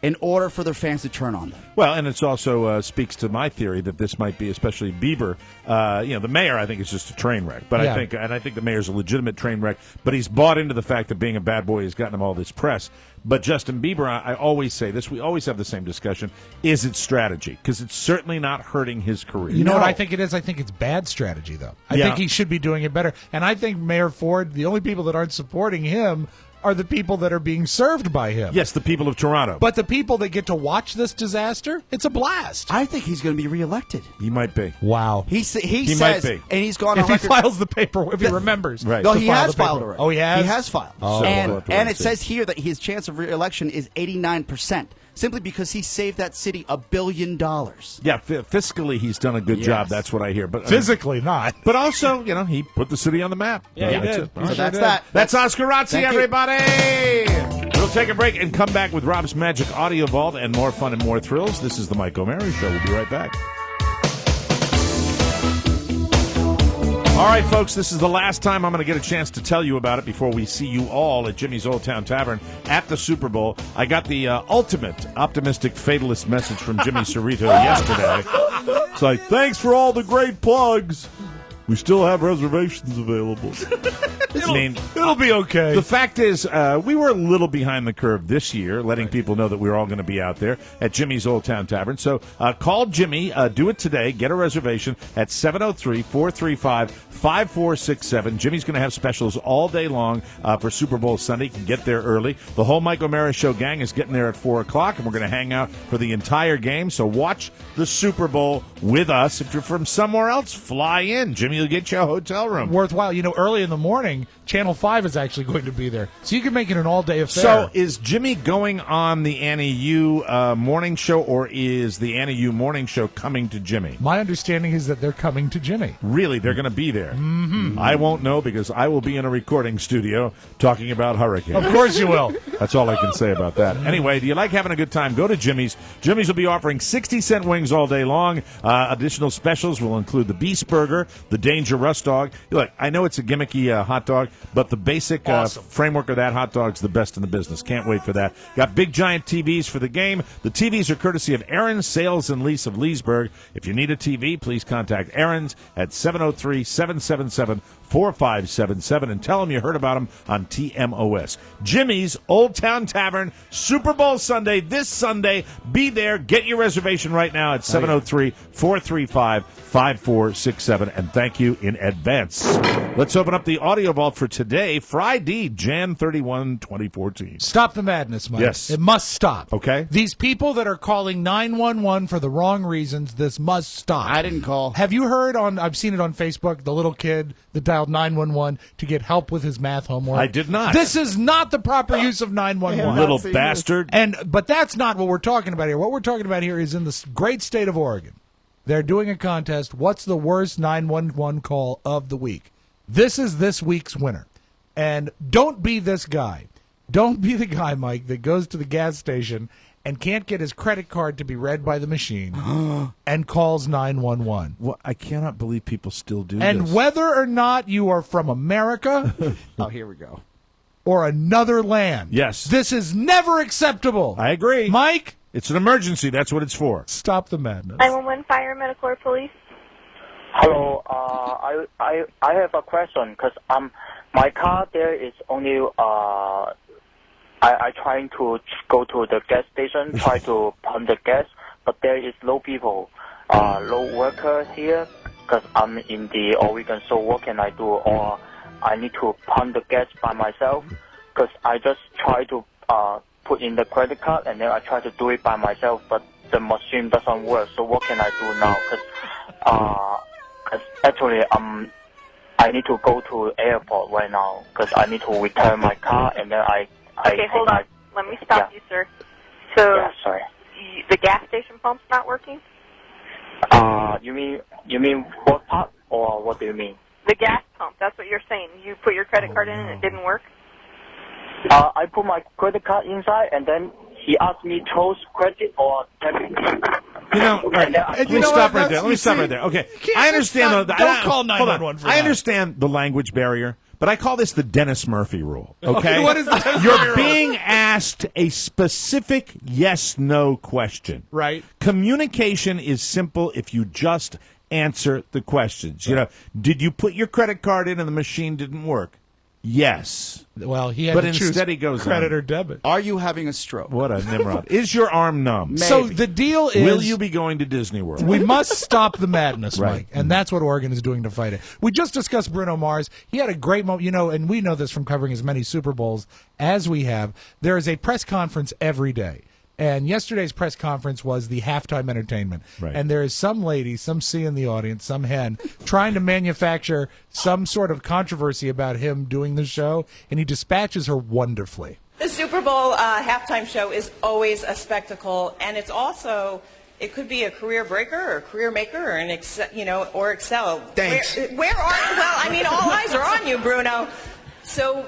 in order for their fans to turn on them. Well, and it's also speaks to my theory that this might be, especially Bieber. The mayor, I think, is just a train wreck. But Yeah. I think the mayor's a legitimate train wreck. But he's bought into the fact that being a bad boy has gotten him all this press. But Justin Bieber, I always say this. We always have the same discussion. Is it strategy? Because it's certainly not hurting his career. You know what I think it is? I think it's bad strategy, though. I think he should be doing it better. And I think Mayor Ford, the only people that aren't supporting him are the people that are being served by him. Yes, the people of Toronto. But the people that get to watch this disaster, it's a blast. I think he's going to be reelected. He might be. Wow. He He says, might be. and he's gone If on he record. files the paper, if he remembers. Right. No, to he file has the paper. filed already. Oh, he has? He has filed. Oh. So we'll and have to wait it see. says here that his chance of re-election is 89%, simply because he saved that city $1 billion. Yeah, fiscally he's done a good job. That's what I hear. But Physically not. But also, he put the city on the map. Yeah, he That's did. it. He So sure that's did. that. That's Oscar Razzi, Thank you. everybody. We'll take a break and come back with Rob's Magic Audio Vault and more fun and more thrills. This is the Mike O'Mara Show. We'll be right back. All right, folks, this is the last time I'm going to get a chance to tell you about it before we see you all at Jimmy's Old Town Tavern at the Super Bowl. I got the ultimate optimistic fatalist message from Jimmy Cerrito yesterday. It's like, thanks for all the great plugs. We still have reservations available. It'll be okay. The fact is, we were a little behind the curve this year, letting people know that we were all going to be out there at Jimmy's Old Town Tavern. So call Jimmy, do it today, get a reservation at 703-435-5467. Jimmy's going to have specials all day long for Super Bowl Sunday. You can get there early. The whole Mike O'Mara Show gang is getting there at 4 o'clock, and we're going to hang out for the entire game. So watch the Super Bowl with us. If you're from somewhere else, fly in. Jimmy will get you a hotel room. Worthwhile. Early in the morning, Channel 5 is actually going to be there. So you can make it an all-day affair. So is Jimmy going on the Annie U morning show, or is the Annie U morning show coming to Jimmy? My understanding is that they're coming to Jimmy. Really? They're going to be there? Mm-hmm. I won't know because I will be in a recording studio talking about hurricanes. Of course you will. That's all I can say about that. Anyway, do you like having a good time? Go to Jimmy's. Jimmy's will be offering 60-cent wings all day long. Additional specials will include the Beast Burger, the Danger Rust Dog. Look, I know it's a gimmicky hot dog, but the basic framework of that hot dog's the best in the business. Can't wait for that. Got big giant TVs for the game. The TVs are courtesy of Aaron's Sales and Lease of Leesburg. If you need a TV, please contact Aaron's at 703-777-4577 and tell them you heard about them on TMOS. Jimmy's Old Town Tavern, Super Bowl Sunday, this Sunday. Be there. Get your reservation right now at 703-435-5467. And thank you in advance. Let's open up the audio vault for today, Friday, Jan 31, 2014. Stop the madness, Mike. Yes. It must stop. Okay. These people that are calling 911 for the wrong reasons, this must stop. I didn't call. Have you heard I've seen it on Facebook, the little kid that dialed 911 to get help with his math homework? I did not. This is not the proper use of 911. Little bastard. But that's not what we're talking about here. What we're talking about here is in the great state of Oregon. They're doing a contest. What's the worst 911 call of the week? This is this week's winner. And don't be this guy. Don't be the guy, Mike, that goes to the gas station and can't get his credit card to be read by the machine and calls 911. Well, I cannot believe people still do And this. whether or not you are from America Oh, here we go. or another land, Yes. this is never acceptable. I agree. Mike, It's an emergency. That's what it's for. stop the madness. 911 fire, medical, or police. Hello, I have a question because my car there is only I trying to go to the gas station, try to pump the gas, but there is no people, no workers here because I'm in the Oregon. So what can I do? Or I need to pump the gas by myself because I just try to put in the credit card and then I try to do it by myself, but the machine doesn't work. So what can I do now? Because actually, I need to go to airport right now because I need to return my car and then Okay, hold on. Let me stop you, sir. So, yeah, sorry. The gas station pump's not working? You mean what part or what do you mean? The gas pump, that's what you're saying. You put your credit card in and it didn't work? I put my credit card inside and then he asked me choose credit or debit. You know, all right. Let me stop right there. Let me stop right there. Okay, I understand. Don't call hold on. 911 for I that. understand the language barrier, but I call this the Dennis Murphy rule. Okay, What is the Dennis Murphy You're rule? being asked a specific yes/no question. Right. Communication is simple if you just answer the questions. You know, did you put your credit card in and the machine didn't work? Yes. Well, he had But to choose instead he goes credit on. or debit. Are you having a stroke? What a Nimrod. Is your arm numb? So the deal is, Will you be going to Disney World? we must stop the madness, Right. Mike, and that's what Oregon is doing to fight it. We just discussed Bruno Mars. He had a great moment, you know, and we know this from covering as many Super Bowls as we have. There is a press conference every day. And yesterday's press conference was the halftime entertainment. Right. And there is some lady, some C in the audience, some hen, trying to manufacture some sort of controversy about him doing the show, and he dispatches her wonderfully. The Super Bowl halftime show is always a spectacle, and it's also, it could be a career breaker or a career maker or an or excel. Thanks. Where are well? I mean, all eyes are on you, Bruno. So,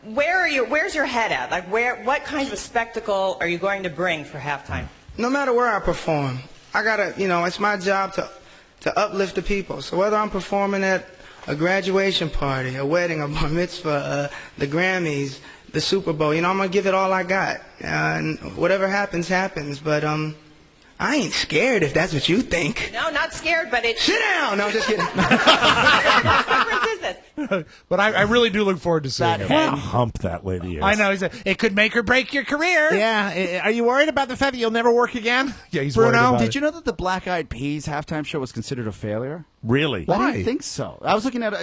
where's your head at? Like, what kind of a spectacle are you going to bring for halftime? No matter where I perform, I gotta, it's my job to uplift the people. So whether I'm performing at a graduation party, a wedding, a bar mitzvah, the Grammys, the Super Bowl, I'm gonna give it all I got. And whatever happens, happens. But I ain't scared if that's what you think. No, not scared, but it. Sit down. No, I'm just kidding. What conference is this? But I really do look forward to seeing it. What a hump that lady is. I know. He said, it could make or break your career. Yeah. Are you worried about the fact that you'll never work again? Yeah, he's worried Bruno? about Did it. you know that the Black Eyed Peas halftime show was considered a failure? Really? I didn't think so. I was looking at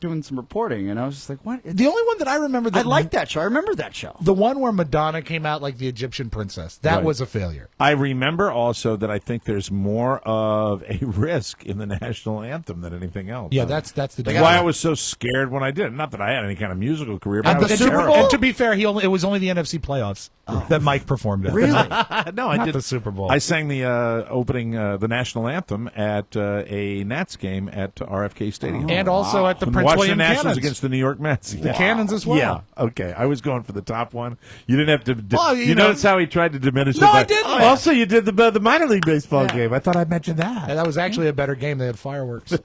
doing some reporting, and I was just like, what? The only one that I remember that I liked that show. I remember that show. The one where Madonna came out like the Egyptian princess. That Right. was a failure. I remember also that I think there's more of a risk in the national anthem than anything else. Yeah, that's the That's why I was so scared when I did. Not that I had any kind of musical career, but And I was Super terrible. Bowl? And to be fair, it was only the NFC playoffs that Mike performed at. Really? No, I Not did the Super Bowl. I sang the opening, the national anthem at a Nats game at RFK Stadium, And also at the From Prince Washington William Nationals Cannons. against the New York Mets. The Cannons as well. Yeah. Okay. I was going for the top one. You didn't have to. Well, you notice how he tried to diminish it. No, I by- didn't. Also, you did the minor league baseball game. I thought I'd mention that. And that was actually a better game. They had fireworks. Do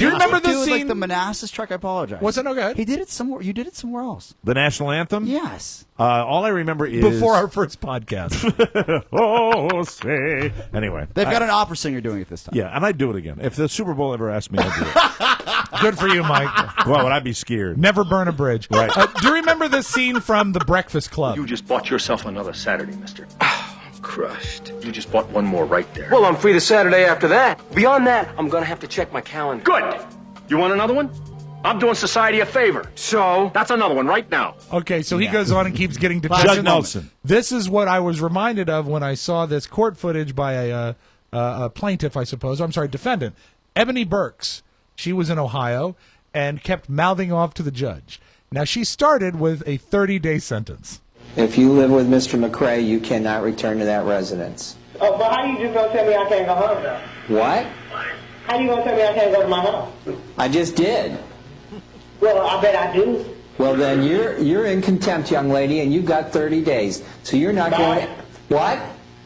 you remember the Dude, scene? like the Manassas truck? I apologize. What's it? Okay. He did it somewhere. You did it somewhere else. The national anthem. Yes. All I remember is Before our first podcast. oh, say. Anyway, They've got an opera singer doing it this time. Yeah, and I'd do it again. If the Super Bowl ever asked me, I'd do it. Good for you, Mike. Well, would I be scared? Never burn a bridge. Right. Do you remember the scene from The Breakfast Club? You just bought yourself another Saturday, mister. Crushed. You just bought one more right there. Well, I'm free the Saturday after that. Beyond that, I'm gonna have to check my calendar. Good! You want another one? I'm doing society a favor. So? That's another one right now. Okay, so he goes on and keeps getting detention. Judge Nelson. This is what I was reminded of when I saw this court footage by a plaintiff, I suppose. I'm sorry, defendant. Ebony Burks. She was in Ohio and kept mouthing off to the judge. Now, she started with a 30-day sentence. If you live with Mr. McCrae, you cannot return to that residence. Oh, but how you just gonna tell me I can't go home though? What? How you gonna tell me I can't go to my house? I just did. Well, I bet I do. Well, then you're in contempt, young lady, and you've got 30 days. So you're not going to... What?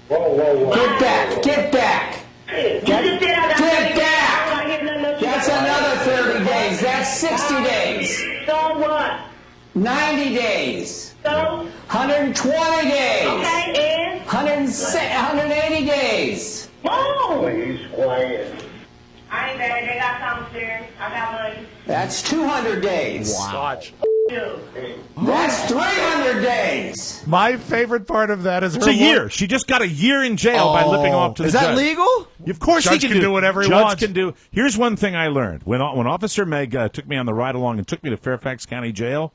Whoa. Get back! Get back! You just said I got 30 Get days. back! I'm not getting nothing else. That's another 30 days. That's 60 days. So what? 90 days. So? 120 days. Okay, and? 180 days. Whoa! Please, quiet. I ain't bad. They got something there. I got money. That's 200 days. Watch. That's 300 days. My favorite part of that is It's a year. She just got a year in jail by lipping off to the Is judge. that legal? Of course Judge he can do whatever he Judge wants. can do. Here's one thing I learned. When Officer Meg took me on the ride along and took me to Fairfax County Jail,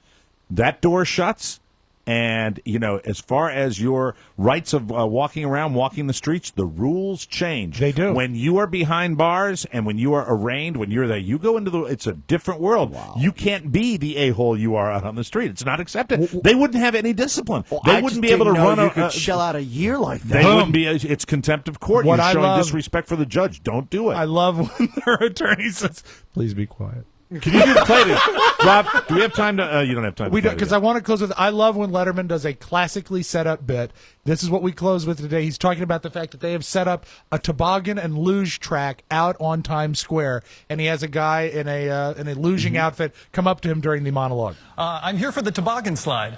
that door shuts. And, as far as your rights of walking around, walking the streets, the rules change. They do. When you are behind bars and when you are arraigned, when you're there, you go into it's a different world. Wow. You can't be the a-hole you are out on the street. It's not accepted. They wouldn't have any disciscipline. They wouldn't be able to run You could shell out a year like that. They wouldn't be. It's contempt of court. What You're I showing love- disrespect for the judge. Don't do it. I love when her attorney says, please be quiet. Can you do the play Rob, do we have time to you don't have time We to don't, because I want to close with, I love when Letterman does a classically set up bit. This is what we close with today. He's talking about the fact that they have set up a toboggan and luge track out on Times Square, and he has a guy in a luging outfit come up to him during the monologue. I'm here for the toboggan slide.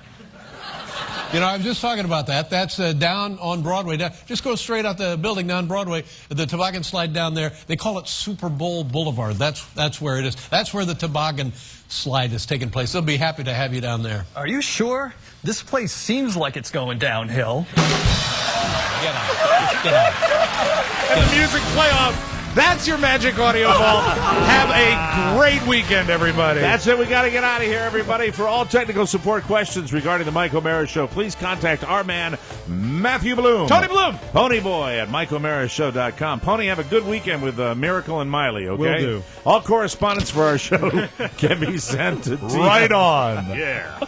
You know, I was just talking about that. That's down on Broadway. Just go straight out the building down Broadway. The toboggan slide down there. They call it Super Bowl Boulevard. That's where it is. That's where the toboggan slide is taking place. They'll be happy to have you down there. Are you sure? This place seems like it's going downhill. Get out. Get out. And the music play off. That's your Magic Audio Vault. Have a great weekend, everybody. That's it. We got to get out of here, everybody. For all technical support questions regarding the Mike O'Mara Show, please contact our man, Matthew Bloom. Tony Bloom. Ponyboy at MikeO'MaraShow.com. Pony, have a good weekend with Miracle and Miley, okay? Will do. All correspondence for our show can be sent to Right on. Yeah.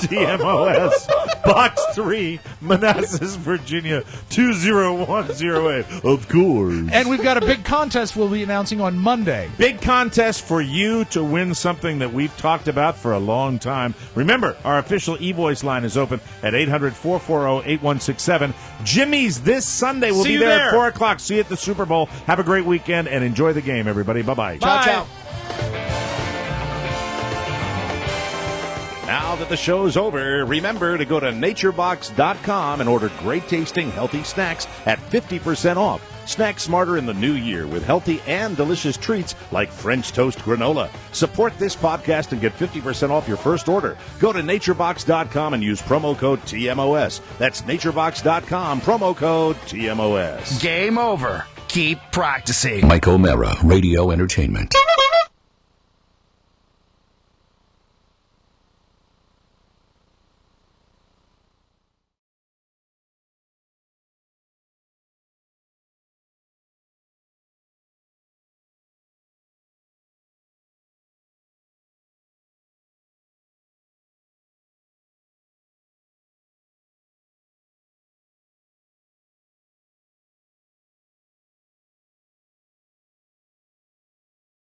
TMOS, Box 3, Manassas, Virginia, 20108. Of course. And we've got a big contest we'll be announcing on Monday. Big contest for you to win something that we've talked about for a long time. Remember, our official e-voice line is open at 800-440-8167. Jimmy's this Sunday. We'll be there at 4 o'clock. See you at the Super Bowl. Have a great weekend and enjoy the game, everybody. Bye-bye. Ciao, ciao. Now that the show's over, remember to go to naturebox.com and order great tasting, healthy snacks at 50% off. Snack smarter in the new year with healthy and delicious treats like French toast granola. Support this podcast and get 50% off your first order. Go to naturebox.com and use promo code TMOS. That's naturebox.com, promo code TMOS. Game over. Keep practicing. Mike O'Mara, Radio Entertainment.